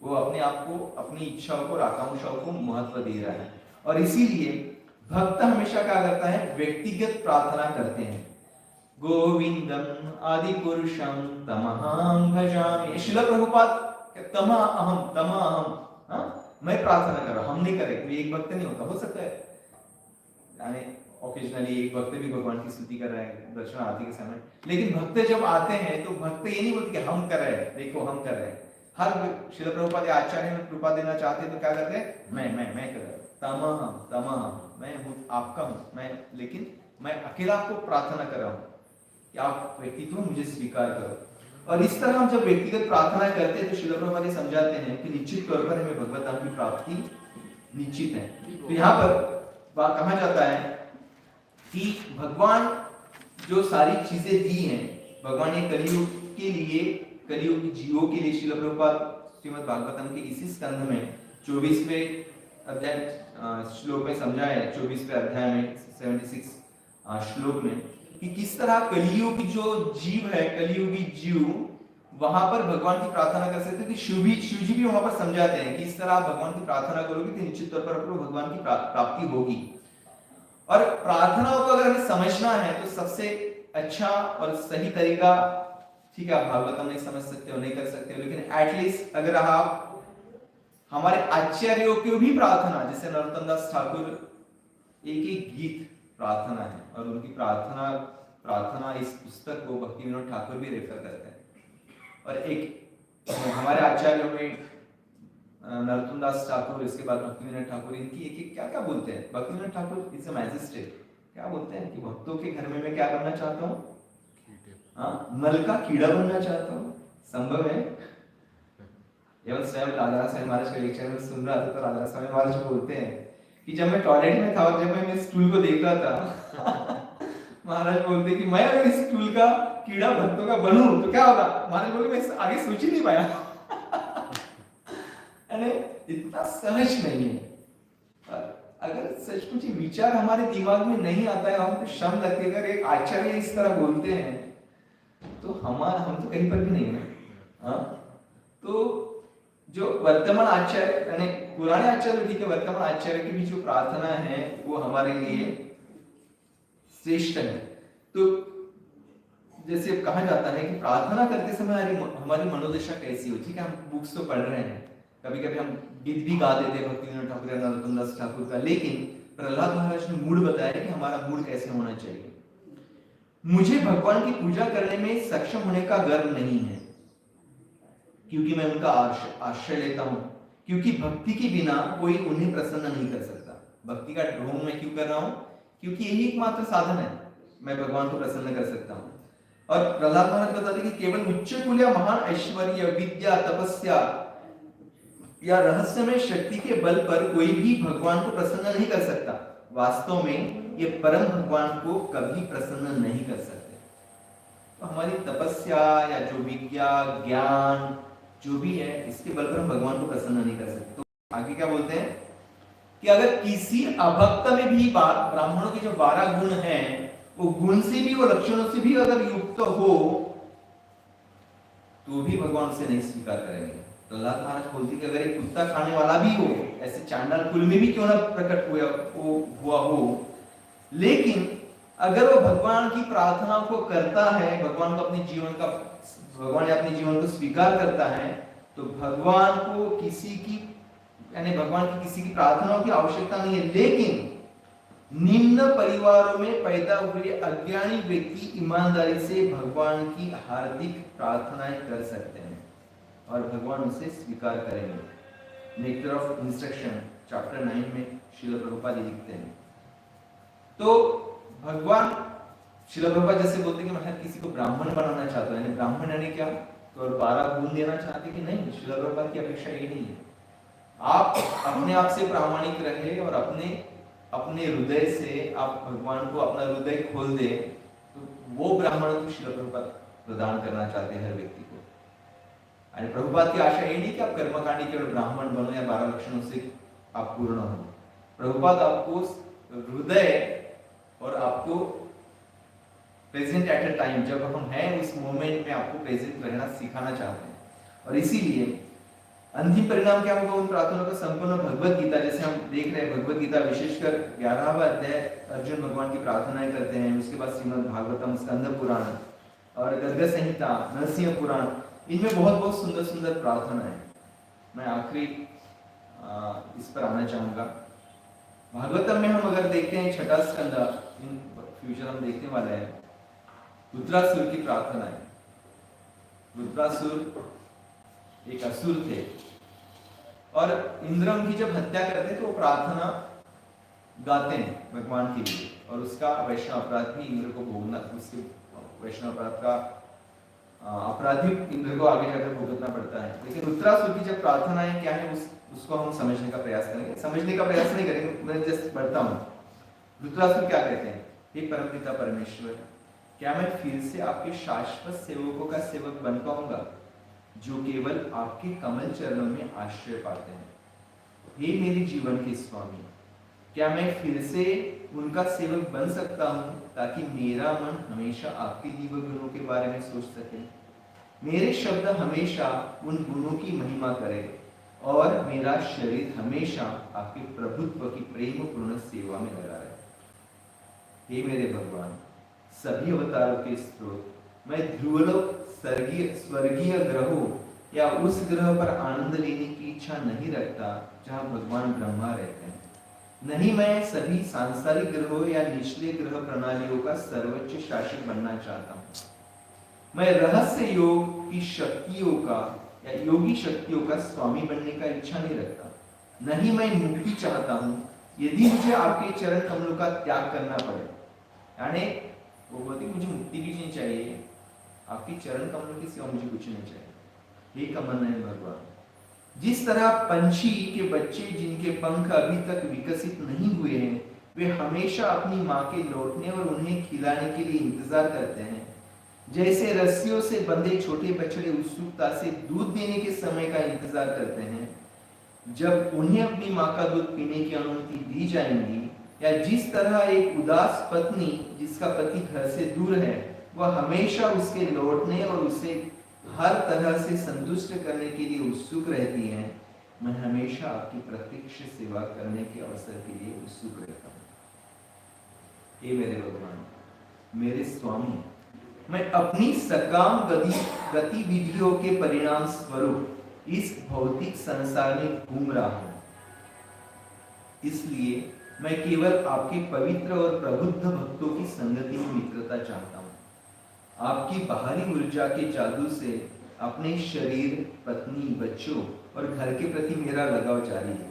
वो अपने आप को, अपनी इच्छाओं को, आकांक्षाओं को महत्व दे रहा है। और इसीलिए भक्त हमेशा क्या करता है? व्यक्तिगत प्रार्थना करते हैं। गोविंदम आदि पुरुषम तमहं भजामि। श्रील प्रभुपाद तमा अहम, मैं प्रार्थना कर रहा हूं, हम नहीं करें। एक भक्त नहीं होता, हो सकता है यानी ओकेजनली एक भक्त भी भगवान की स्तुति कर रहे हैं दर्शन आरती के समय, लेकिन भक्त जब आते हैं तो भक्त ये नहीं बोलते कि हम कर रहे हैं, देखो हम कर रहे हैं। हर श्रील प्रभुपाद आचार्य में कृपा देना चाहते हैं तो क्या करते हैं? मैं कर रहा हूं, तमहं, मैं हूं, आपका हूं मैं, लेकिन मैं अकेला आपको प्रार्थना कर रहा हूं कि आप व्यक्तित्व मुझे स्वीकार करो। और इस तरह हम जब व्यक्तिगत प्रार्थना करते हैं तो श्रील प्रभुपाद समझाते हैं कि निश्चित तौर पर हमें भगवत धाम की प्राप्ति निश्चित है। तो यहाँ पर कहा जाता है कि भगवान जो सारी चीजें दी हैं, भगवान ने कलियुग के लिए, कलियुग जीवों के लिए, श्रील प्रभुपाद श्रीमद् भागवतम के इसी स्कंध में 24वें अध्याय श्लोक में समझाया है, 24वें अध्याय में 76 श्लोक में, कि किस तरह कलियुग जो जीव है, कलियुगी जीव वहां पर भगवान की प्रार्थना कर सकते हैं। कि शिव जी भी वहां पर समझाते हैं कि इस तरह आप भगवान की प्रार्थना करोगे तो निश्चित तौर पर आपको भगवान की प्राप्ति होगी। और प्रार्थनाओं को अगर हमें समझना है तो सबसे अच्छा और सही तरीका, ठीक है आप भागवतम नहीं समझ सकते हो, नहीं कर सकते हो, लेकिन एटलीस्ट अगर आप हमारे आचार्यों की भी प्रार्थना, जैसे नरोत्तम दास ठाकुर एक गीत प्रार्थना है, और उनकी प्रार्थना इस पुस्तक को भक्ति विनोद ठाकुर भी रेफर करते हैं। और एक हमारे आचार्यों में नरोत्तम दास ठाकुर, इसके बाद भक्ति विनोद ठाकुर, इनकी एक क्या क्या बोलते हैं? भक्ति Vinod Thakur is a magistrate, क्या बोलते हैं कि भक्तों के घर में मैं क्या करना चाहता हूँ? नल का कीड़ा बनना चाहता हूँ। संभव है? एवं स्वयं राधा स्वामी महाराज के लेक्चर में सुन रहा था तो राधा स्वामी महाराज बोलते हैं कि जब मैं टॉयलेट में था और जब मैं इस स्टूल को देख रहा था महाराज बोलते कि मैं अगर इस स्टूल का कीड़ा भक्तों का बनूं तो क्या होगा। महाराज बोले मैं आगे सोच ही नहीं पाया। यानी इतना सहज नहीं है। अगर सच कुछ विचार हमारे दिमाग में नहीं आता है, हम तो शर्म लगती है। अगर एक आचार्य इस तरह बोलते हैं तो हम तो कहीं पर भी नहीं है। हाँ, तो जो वर्तमान आचार्य यानी पुराने आचार्य ठीक है, वर्तमान आचार्य की भी जो प्रार्थना है वो हमारे लिए श्रेष्ठ है। तो जैसे कहा जाता है कि प्रार्थना करते समय हमारी मनोदशा कैसी हो। ठीक है, हम बुक्स तो पढ़ रहे हैं, कभी कभी हम गीत भी गा देते हैं भक्ति ठाकुर नरोत्तम दास ठाकुर का, लेकिन प्रहलाद महाराज ने मूड बताया कि हमारा मूड कैसे होना चाहिए। मुझे भगवान की पूजा करने में सक्षम होने का गर्व नहीं है, क्योंकि मैं उनका आश्रय लेता हूं, क्योंकि भक्ति के बिना कोई उन्हें प्रसन्न नहीं कर सकता। भक्ति का ढोंग मैं क्यों कर रहा हूं? क्योंकि यही एकमात्र साधन है मैं भगवान को प्रसन्न कर सकता हूं। और प्रहलाद महाराज बताते कि केवल उच्च कुल या महान ऐश्वर्य, विद्या, तपस्या या रहस्यमय शक्ति के बल पर कोई भी भगवान को प्रसन्न नहीं कर सकता। वास्तव में ये परम भगवान को कभी प्रसन्न नहीं कर सकते। तो हमारी तपस्या या जो विद्या, ज्ञान जो भी है, इसके बल पर हम भगवान को प्रसन्न नहीं कर सकते। तो आगे क्या बोलते हैं कि अगर किसी अभक्त में भी ब्राह्मणों के जो 12 गुण हैं, वो गुण से भी, वो लक्षणों से भी अगर युक्त हो तो भी भगवान उसे नहीं स्वीकार करेंगे। प्रहलाद महाराज बोलते कि अगर एक कुत्ता खाने वाला भी हो, ऐसे चांडाल कुल में भी क्यों ना प्रकट हुआ हो, लेकिन अगर वो भगवान की प्रार्थना को करता है, भगवान को अपने जीवन को स्वीकार करता है, तो भगवान को किसी की प्रार्थनाओं की आवश्यकता नहीं है। लेकिन निम्न परिवारों में पैदा हुए अज्ञानी व्यक्ति ईमानदारी से भगवान की हार्दिक प्रार्थनाएं कर सकते हैं और भगवान उसे स्वीकार करेंगे। नेक्टर ऑफ इंस्ट्रक्शन चैप्टर 9 में श्रील प्रभुपाद लिखते हैं। तो भगवान श्रील प्रभुपाद जैसे बोलते हैं कि मैं हर किसी को ब्राह्मण बनाना चाहता हूं, ब्राह्मण यानी क्या, तो 12 गुण देना चाहते कि नहीं। श्रील प्रभुपाद की अपेक्षा ये नहीं है। आप अपने आप से प्रामाणिक रहे और अपने हृदय से आप भगवान को अपना हृदय खोल दे, तो वो ब्राह्मण को श्रील प्रभुपाद प्रदान करना चाहते हैं हर व्यक्ति को। और प्रभुपाद की आशा ये नहीं कि आप कर्मकांडी केवल ब्राह्मण बनो या 12 लक्षणों से आप पूर्ण हो। प्रभुपाद आपको हृदय और आपको प्रेजेंट एट अ टाइम, जब हम हैं उस मोमेंट में आपको प्रेजेंट रहना सिखाना चाहते हैं। और इसीलिए अंतिम परिणाम क्या होगा उन प्रार्थनाओं का? संपूर्ण भगवत गीता, जैसे हम देख रहे हैं भगवत गीता विशेषकर 11वां अध्याय अर्जुन भगवान की प्रार्थनाएं करते हैं। उसके बाद श्रीमद् भागवतम, स्कंद पुराण और गर्ग संहिता, नरसिंह पुराण, इनमें बहुत सुंदर सुंदर प्रार्थना है। मैं आखिरी इस पर आना चाहूंगा। भागवतम में हम अगर देखते हैं 6वां स्कंद, इन फ्यूचर हम देखने वाले हैं, रुद्रासुर की प्रार्थना है। रुद्रासुर एक असुर थे और इंद्र उनकी जब हत्या करते तो वो प्रार्थना गाते हैं भगवान के लिए, और उसका वैष्णव अपराध भी इंद्र को भोगना, उसके वैष्णव अपराध का अपराधी इंद्र को आगे जाकर भुगतना पड़ता है। लेकिन रुद्रासुर की जब प्रार्थना है क्या है, उसको हम समझने का प्रयास करेंगे। समझने का प्रयास नहीं करेंगे, मैं जस्ट पढ़ता हूँ। रुद्रासुर क्या कहते हैं? हे परमपिता परमेश्वर, क्या मैं फिर से आपके शाश्वत सेवकों का सेवक बन पाऊंगा जो केवल आपके कमल चरणों में आश्रय पाते हैं? हे मेरे जीवन के स्वामी, क्या मैं फिर से उनका सेवक बन सकता हूं ताकि मेरा मन हमेशा आपके दिव्य गुणों के बारे में सोच सके, मेरे शब्द हमेशा उन गुणों की महिमा करे और मेरा शरीर हमेशा आपके प्रभुत्व की प्रेम पूर्ण सेवा में लगा रहे। हे मेरे भगवान, सभी अवतारों के स्रोत, मैं ध्रुवलोक, स्वर्गीय ग्रहों या उस ग्रह पर आनंद लेने की इच्छा नहीं रखता जहां भगवान ब्रह्मा रहते हैं। नहीं, मैं सभी सांसारिक ग्रहों या निचले ग्रह प्रणालियों का सर्वोच्च शासक बनना चाहता हूं। मैं रहस्य योग की शक्तियों का या योगी शक्तियों का स्वामी बनने का इच्छा नहीं रखता। नहीं, मैं मुक्ति चाहता हूं यदि मुझे आपके चरण कमलों का त्याग करना पड़े। यानी वो बोलती मुझे मुक्ति भी नहीं चाहिए, आपकी चरण कमलों की सिवा मुझे कुछ नहीं चाहिए। हे कमल नयन भगवान, जिस तरह पंछी के बच्चे जिनके पंख अभी तक विकसित नहीं हुए हैं, वे हमेशा अपनी माँ के लौटने और उन्हें खिलाने के लिए इंतजार करते हैं। जैसे रस्सियों से बंधे छोटे बछड़े उत्सुकता से दूध देने के समय का इंतजार करते हैं, जब उन्हें अपनी माँ का दूध पीने की अनुमति दी जाएगी, या जिस तरह एक उदास पत्नी जिसका पति घर से दूर है, वह हमेशा उसके लौटने और उसे हर तरह से संतुष्ट करने के लिए उत्सुक रहती है, मैं हमेशा आपकी प्रत्यक्ष सेवा करने के अवसर के लिए उत्सुक रहता हूँ। हे मेरे भगवान, मेरे स्वामी, मैं अपनी सकाम गतिविधियों के परिणाम स्वरूप इस भौतिक संसार में घूम रहा हूं, इसलिए मैं केवल आपके पवित्र और प्रबुद्ध भक्तों की संगति में मित्रता चाहता हूँ। आपकी बाहरी ऊर्जा के जादू से अपने शरीर, पत्नी, बच्चों और घर के प्रति मेरा लगाव जारी है,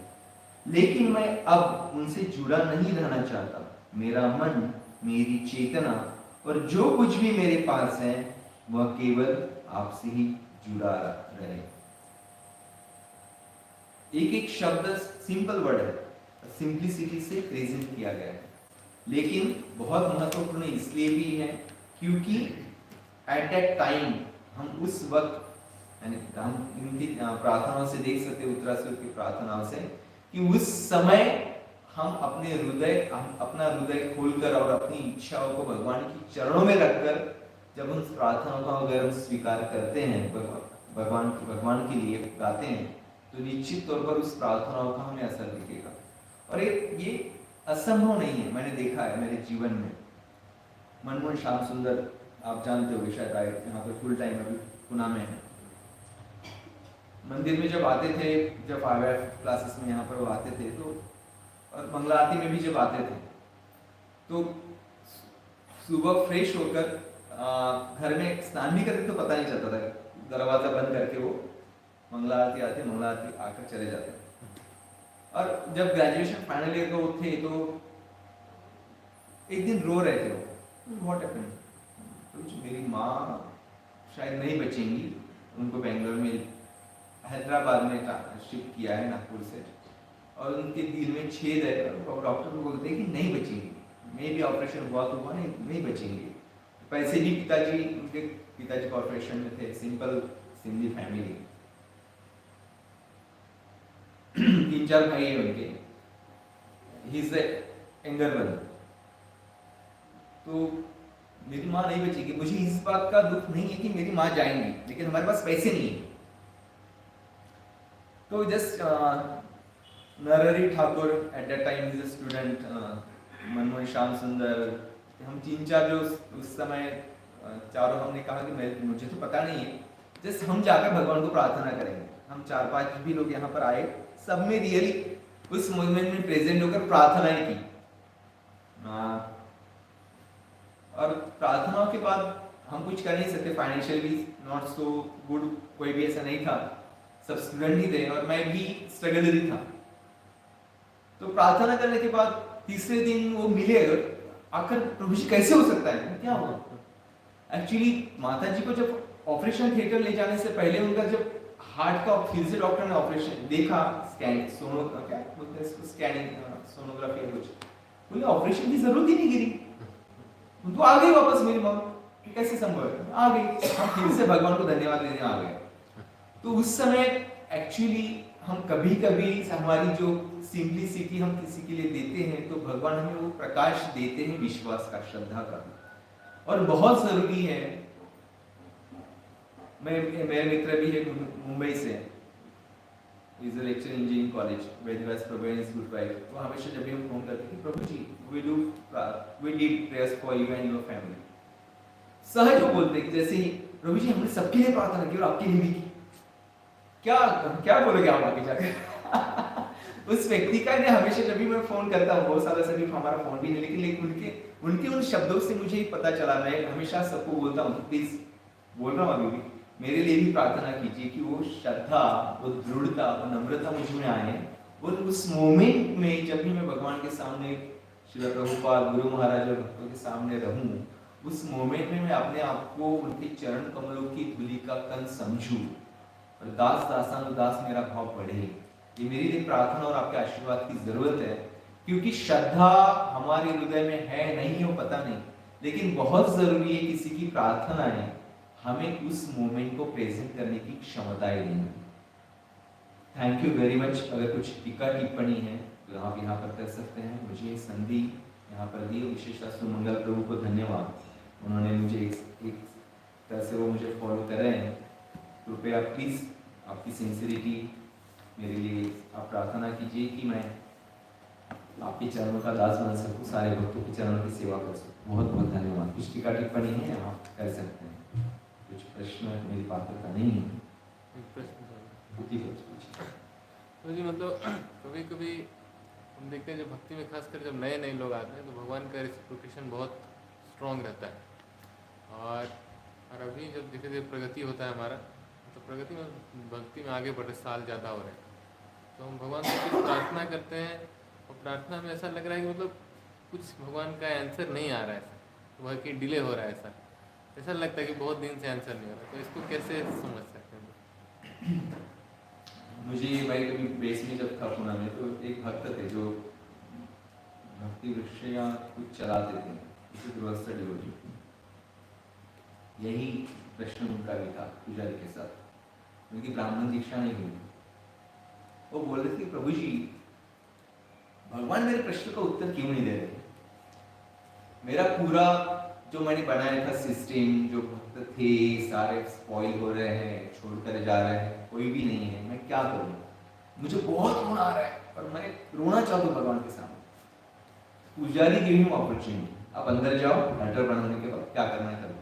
लेकिन मैं अब उनसे जुड़ा नहीं रहना चाहता। मेरा मन, मेरी चेतना और जो कुछ भी मेरे पास है, वह केवल आपसे ही जुड़ा रहे। एक एक शब्द सिंपल वर्ड है, सिंप्लिसिटी से प्रेजेंट किया गया है, लेकिन बहुत महत्वपूर्ण इसलिए भी है क्योंकि एट दैट टाइम हम उस वक्त, यानी हम इनकी प्रार्थनाओं से देख सकते, उत्तरासुर की प्रार्थनाओं से, कि उस समय हम अपना हृदय खोलकर और अपनी इच्छाओं को भगवान की चरणों में रखकर जब उन प्रार्थनाओं का अगर हम स्वीकार करते हैं, भगवान के लिए गाते हैं, तो निश्चित तौर पर उस प्रार्थनाओं का हमें असर दिखेगा। और ये असंभव नहीं है, मैंने देखा है मेरे जीवन में। मनमोहन श्याम सुंदर आप जानते हो, शायद आए यहाँ पर फुल टाइम अभी पुणे में है। मंदिर में जब आते थे, जब 5 क्लासेस में यहाँ पर वो आते थे, तो और मंगला आरती में भी जब आते थे, तो सुबह फ्रेश होकर घर में स्नान भी करते तो पता नहीं चलता था, दरवाजा बंद करके वो मंगला आरती आकर चले जाते। और जब ग्रेजुएशन फाइनल ईयर को थे, तो एक दिन रो रहे थे वो, व्हाट हैपेंड, तो मेरी माँ शायद नहीं बचेंगी, उनको बेंगलोर में, हैदराबाद में शिफ्ट किया है नागपुर से, और उनके दिल में छेद है, और डॉक्टर को बोलते हैं कि नहीं बचेंगी, मे भी ऑपरेशन हुआ तो हुआ, नहीं बचेंगे। पैसे भी उनके पिताजी को ऑपरेशन में थे, सिंपल सिंधी फैमिली, 3-4 भाई है उनके, he is the younger one. तो मेरी माँ नहीं बचेगी, मुझे इस बात का दुख नहीं है कि मेरी माँ जाएंगी, लेकिन हमारे पास पैसे नहीं है। तो just Narhari Thakur at that time is a student, Manmohan Shyam Sundar, हम 3-4 जो उस समय चारों, हमने कहा कि मुझे तो पता नहीं है, जस्ट हम जाकर भगवान को प्रार्थना करेंगे। हम 4-5 भी लोग यहाँ पर आए, सब में रियली उस मोमेंट में प्रेजेंट होकर प्रार्थनाएं की। और प्रार्थनाओं के बाद हम कुछ कर नहीं सकते, फाइनेंशियल भी नॉट सो गुड, कोई भी ऐसा नहीं था, सब स्टूडेंट ही थे और मैं भी स्ट्रगल ही था। तो प्रार्थना करने के बाद तीसरे दिन वो मिले, आकर प्रभु जी कैसे हो सकता है, क्या हुआ? एक्चुअली माता जी को जब ऑपरेशन थिएटर ले जाने से पहले उनका जब हार्ट का फिर से डॉक्टर ने ऑपरेशन देखा, स्कैनिंग सोनोग्राफी कुछ, बोले ऑपरेशन की जरूरत ही नहीं गिरी, तो आ गई वापस मेरी माँ, कैसे संभव है, आ गई। हम फिर से भगवान को धन्यवाद देने आ गए। तो उस समय एक्चुअली हम कभी कभी हमारी जो सिंपलिसिटी हम किसी के लिए देते हैं, तो भगवान हमें वो प्रकाश देते हैं विश्वास का, श्रद्धा का, और बहुत जरूरी है। मेरे मित्र भी है मुंबई से, is a lecture engineering college, Vedvyas Prabhu and his good wife. वो हमेशा जब भी हम फोन करते हैं, Prabhu ji we did prayers for you and your family, सहज वो बोलते हैं कि जैसे ही प्रभु जी हमने सबके लिए प्रार्थना की और आपके लिए भी की, क्या बोलोगे आप आगे जाकर? उस व्यक्ति का ने हमेशा जब भी मैं फोन करता हूँ, बहुत सालों से भी हमारा फोन भी नहीं, लेकिन उनके उन शब्दों से मुझे ही पता चला। मैं हमेशा सबको बोलता हूँ, प्लीज बोल रहा हूँ अभी भी, मेरे लिए भी प्रार्थना कीजिए कि वो श्रद्धा, वो दृढ़ता, वो नम्रता मुझ में आए, और उस मोमेंट में जब भी मैं भगवान के सामने, श्री प्रभुपाद, गुरु महाराज और भक्तों के सामने रहूं, उस मोमेंट में मैं अपने आप को उनके चरण कमलों की धूलि का कण समझूं, और दास दासानुदास मेरा भाव बढ़े। ये मेरी लिए प्रार्थना और आपके आशीर्वाद की जरूरत है, क्योंकि श्रद्धा हमारे हृदय में है नहीं हो पता नहीं, लेकिन बहुत जरूरी है किसी की प्रार्थनाएं हमें उस मोमेंट को प्रेजेंट करने की क्षमताएं देंगी। Thank you very much. अगर कुछ टीका टिप्पणी है तो आप यहाँ पर कर सकते हैं। मुझे संधि यहाँ पर दी, विशेषतः सुमंगल प्रभु को धन्यवाद, उन्होंने मुझे एक तरह से वो मुझे फॉलो कर रहे हैं। कृपया प्लीज आपकी सिंसियरिटी मेरे लिए आप प्रार्थना कीजिए कि मैं आपके चरणों का दास बन सकूं, सारे भक्तों के चरणों की सेवा कर सकूं। बहुत बहुत धन्यवाद। कुछ टीका टिप्पणी है आप कर सकते हैं, कुछ प्रश्न मेरी पात्रता नहीं है। तो जी मतलब कभी कभी हम देखते हैं जब भक्ति में खासकर जब नए नए लोग आते हैं तो भगवान का रेसिप्रोकेशन बहुत स्ट्रॉन्ग रहता है। और अभी जब धीरे धीरे प्रगति होता है हमारा, तो प्रगति में भक्ति में आगे बढ़ रहे, साल ज़्यादा हो रहे हैं, तो हम भगवान से कुछ प्रार्थना करते हैं और प्रार्थना में ऐसा लग रहा है कि मतलब कुछ भगवान का आंसर नहीं आ रहा है, तो वह कि डिले हो रहा है, ऐसा लगता है कि बहुत दिन से आंसर नहीं हो रहा। तो इसको कैसे समझ सकते हैं? मुझे भाई कभी बेस में जब था पुणे में, तो एक भक्त थे जो भक्ति वृक्ष या कुछ चलाते थे, इसी गृहस्थ डिवोटी। यही प्रश्न उनका भी था पुजारी के साथ, उनकी ब्राह्मण दीक्षा नहीं हुई। वो बोल रहे थे प्रभु जी भगवान मेरे प्रश्न का उत्तर क्यों नहीं दे रहे? मेरा पूरा जो मैंने बनाया था सिस्टम, जो भक्त थे सारे स्पॉइल हो रहे हैं, छोड़कर जा रहे हैं, कोई भी नहीं है, मैं क्या करूं? मुझे बहुत रोना आ रहा है और मैं रोना चाहता हूं भगवान के सामने। पुजारी गिव हिम अपॉर्चुनिटी, आप अंदर जाओ, अल्टर बनाने के बाद क्या करना है करो।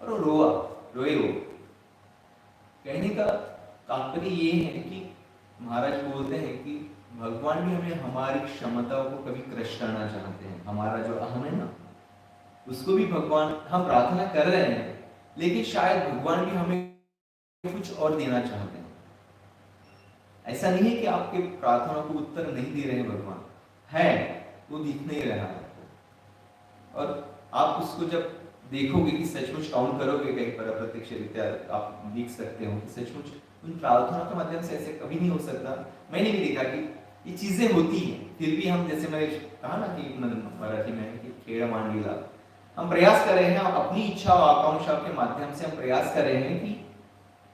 और वो रोए वो। कहने का तात्पर्य ये है कि महाराज बोलते हैं कि भगवान भी हमें हमारी क्षमताओं को कभी क्रश करना चाहते हैं। हमारा जो अहम है ना, उसको भी भगवान, हम प्रार्थना कर रहे हैं लेकिन शायद भगवान भी हमें कुछ और देना चाहते हैं। ऐसा नहीं है कि आपके प्रार्थना को उत्तर नहीं दे रहे हैं भगवान, है, वो दिख नहीं रहा है। और आप उसको जब देखोगे कि सचमुच काउंट करोगे कहीं पर अप्रत्यक्ष रीत्या आप देख सकते हो कि सचमुच उन प्रार्थना के माध्यम से ऐसे कभी नहीं हो सकता। मैंने भी देखा कि ये चीजें होती हैं, फिर भी हम, जैसे मैंने कहा ना कि मराठी में कि खेड़ा मांडीला, हम प्रयास कर रहे हैं अपनी इच्छा और आकांक्षा के माध्यम से, हम प्रयास कर रहे हैं कि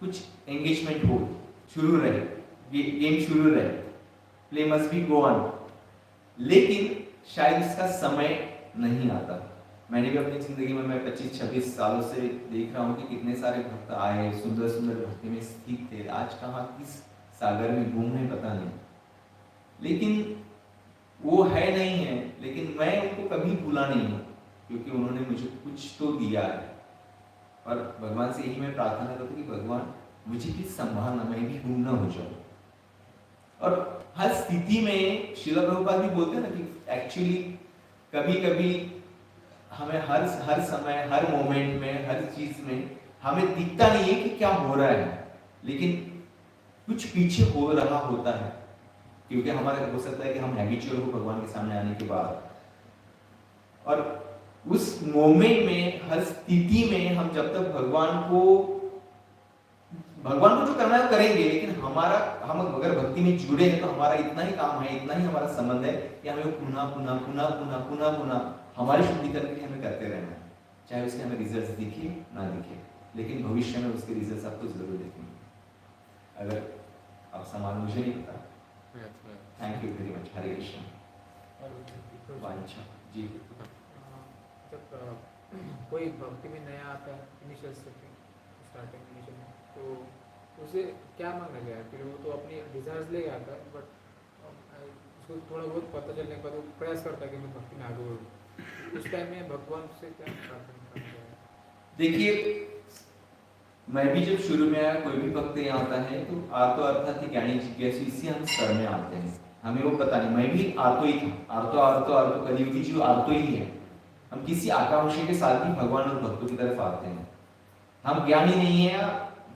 कुछ एंगेजमेंट हो, शुरू रहे, गेम शुरू रहे, play must be go on, लेकिन शायद इसका समय नहीं आता। मैंने भी अपनी जिंदगी में, मैं 25-26 सालों से देख रहा हूँ कि कितने सारे भक्त आए, सुंदर सुंदर भक्ति में स्थित थे, आज कहाँ किस सागर में घूम रहे पता नहीं, लेकिन वो है नहीं है। लेकिन मैं उनको कभी भूला नहीं हूँ, क्योंकि उन्होंने मुझे कुछ तो दिया है। और भगवान से यही मैं प्रार्थना करता हूँ कि भगवान मुझे भी संभालना, मैं भी गुम न हो जाऊं। और हर स्थिति में श्रील प्रभुपाद भी बोलते हैं ना कि एक्चुअली कभी कभी हमें हर समय, हर मोमेंट में, हर चीज में हमें दिखता नहीं है कि क्या हो रहा है, लेकिन कुछ पीछे हो रहा होता है, क्योंकि हमारा हो सकता है कि हम हैबिचुअल हो भगवान के सामने आने के बाद। और उस मोमेंट में, हर स्थिति में हम जब तक भगवान को जो करना है करेंगे, लेकिन हम अगर भक्ति में जुड़े हैं तो हमारा इतना ही काम है, इतना ही हमारा संबंध है कि हमें पुनः पुनः पुनः पुनः पुनः पुनः हमारी शुद्धिकरण के लिए हमें करते रहना है, चाहे उसके हमें रिजल्ट्स दिखे ना दिखे, लेकिन भविष्य में उसके रिजल्ट्स आपको जरूर दिखेंगे। अगर आप समान, मुझे नहीं पता। Thank you very much. Hare Krishna. Vanchha ji. जब कोई भक्ति में नया आता है, इनिशियल स्टार्टिंग इनिशियल में, तो उसे क्या मांगा गया है? फिर वो तो अपनी डिजायर्स ले आता है, बट उसको थोड़ा बहुत पता चलने के बाद वो प्रयास करता है कि मैं भक्ति में आगे बढ़ूँ। उस टाइम में भगवान से क्या प्रार्थना करना है? देखिए, मैं भी जब शुरू में आया, कोई भी भक्त यहाँ आता है तो आर्तो अर्थात ही ज्ञानी जिज्ञासु, इसी हम स्तर में आते हैं। हमें वो पता नहीं, मैं भी आर्तो ही था, आर्तो कलियुगी जीव आर्तो ही है। हम किसी आकांक्षा के साथ भी भगवान और भक्तों की तरफ आते हैं। हम ज्ञानी नहीं है,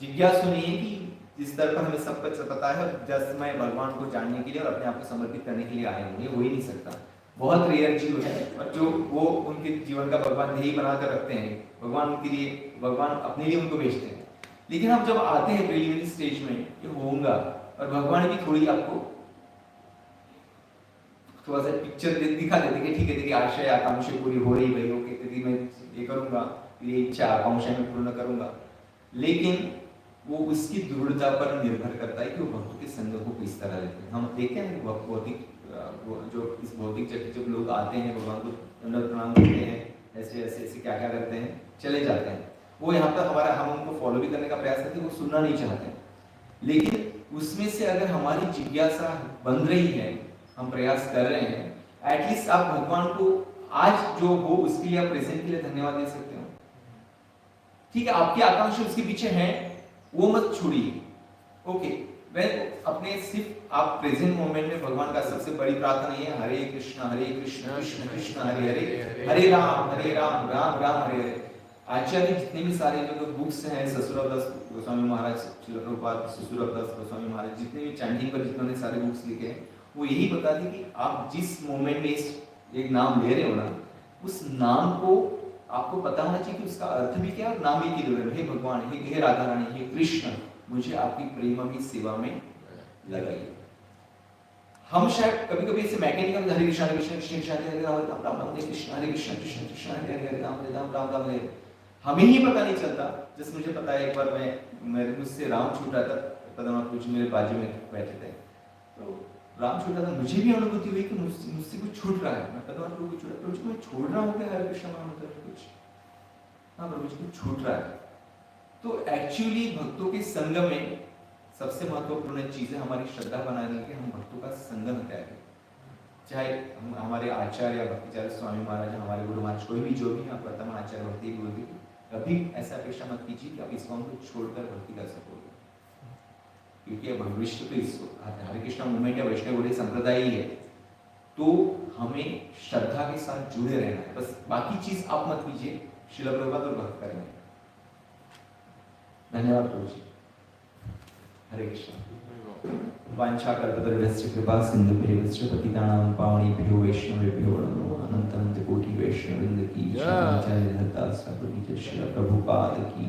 जिज्ञासु नहीं है कि जिस स्तर पर हमें सब कुछ पता है और जस्ट मैं भगवान को जानने के लिए और अपने आप को समर्पित करने के लिए आए हूँ, ये हो ही नहीं सकता। बहुत रेयर जीव है, और जो वो उनके जीवन का भगवान ध्येय बनाकर रखते हैं, भगवान उनके लिए, भगवान अपने लिए उनको भेजते हैं। लेकिन आप जब आते हैं प्रीलिमिनरी स्टेज में ये होगा, और भगवान भी थोड़ी आपको थोड़ा सा पिक्चर दिखा देते कि ठीक है तेरी आशा आकांक्षा पूरी हो रही भाई, ओके तेरी मैं ये करूंगा, ये इच्छा आकांक्षा में पूर्ण करूंगा। लेकिन वो उसकी दृढ़ता पर निर्भर करता है कि वो भक्तों के संग को किस तरह लेते हैं। हम देखते हैं भौतिक जो इस भौतिक जगत जब लोग आते हैं भगवान को दंडवत प्रणाम करते हैं, ऐसे ऐसे ऐसे क्या क्या करते हैं, चले जाते हैं। वो यहाँ पर हमारा हम उनको फॉलो भी करने का प्रयास करते हैं, वो सुनना नहीं चाहते। लेकिन उसमें से अगर हमारी जिज्ञासा बन रही है, हम प्रयास कर रहे हैं, एटलीस्ट आप भगवान को आज जो हो उसके लिए आप प्रेजेंट के लिए धन्यवाद दे सकते हो। ठीक है, आपकी आकांक्षा उसके पीछे है, वो मत छोड़िए। ओके, वह अपने सिर्फ आप प्रेजेंट मोमेंट में भगवान का सबसे बड़ी प्रार्थना ये है, हरे कृष्ण कृष्ण कृष्ण हरे हरे, हरे राम राम राम हरे हरे। आचार्य जितने भी सारे जो बुक्स हैं, ससुरदास गोस्वामी महाराज, श्रील प्रभुपाद ससुरदास गोस्वामी महाराज, जितने भी चैंटिंग पर जितने सारे बुक्स लिखे हैं, वो यही बताते हैं कि आप जिस मोमेंट में एक नाम ले रहे हो ना, उस नाम को आपको पता होना चाहिए कि उसका अर्थ भी क्या है, नाम ही की हे भगवान, हे राधा रानी, हे कृष्ण, मुझे आपकी प्रेम की सेवा में लगाइए। हम शायद कभी कभी ऐसे मैकेनिकल हरे कृष्ण कृष्ण कृष्ण हरे राम राम राम कृष्ण हरे कृष्ण कृष्ण कृष्ण हरे हरे राम राम राम राम हरे, हमें ही पता नहीं चलता। जैसे मुझे पता है, एक बार मैं मुझसे राम छूट रहा था, पद्मावत कुछ मेरे बाजू में बैठे थे, तो राम छूट रहा था, मुझे भी अनुभूति हुई कि मुझसे कुछ छूट रहा है। मैं पद्मावत प्रभु को छूट रहा, प्रभु मैं छोड़ रहा हूँ क्या हरे कृष्ण महामंत्र कुछ, हाँ प्रभु जी कुछ छूट रहा है। तो एक्चुअली भक्तों के संग में सबसे महत्वपूर्ण चीज है हमारी श्रद्धा बनाने की, हम भक्तों का संगम तय करें। चाहे हम हमारे आचार्य भक्तिचार्य स्वामी महाराज, हमारे गुरु महाराज, कोई भी जो भी आप वर्तमान आचार्य भक्ति गुरु भी, कभी ऐसा अपेक्षा मत कीजिए कि आप इस फॉर्म को छोड़कर भक्ति कर सकोगे, क्योंकि अब भविष्य तो इस हरे कृष्ण मूवमेंट या वैष्णव संप्रदाय ही है। तो हमें श्रद्धा के साथ जुड़े रहना है, बस बाकी चीज आप मत कीजिए, श्रील प्रभुपाद और भक्त करेंगे। धन्यवाद प्रभु जी। हरे कृष्ण। वाञ्छाकल्पतरुभ्यश्च कृपा सिन्धुभ्यश्च पतितानां पावनेभ्यो वैष्णवेभ्यो नमो अनंत कोटि वैष्णववृंद की जय। जय श्रील प्रभुपाद की।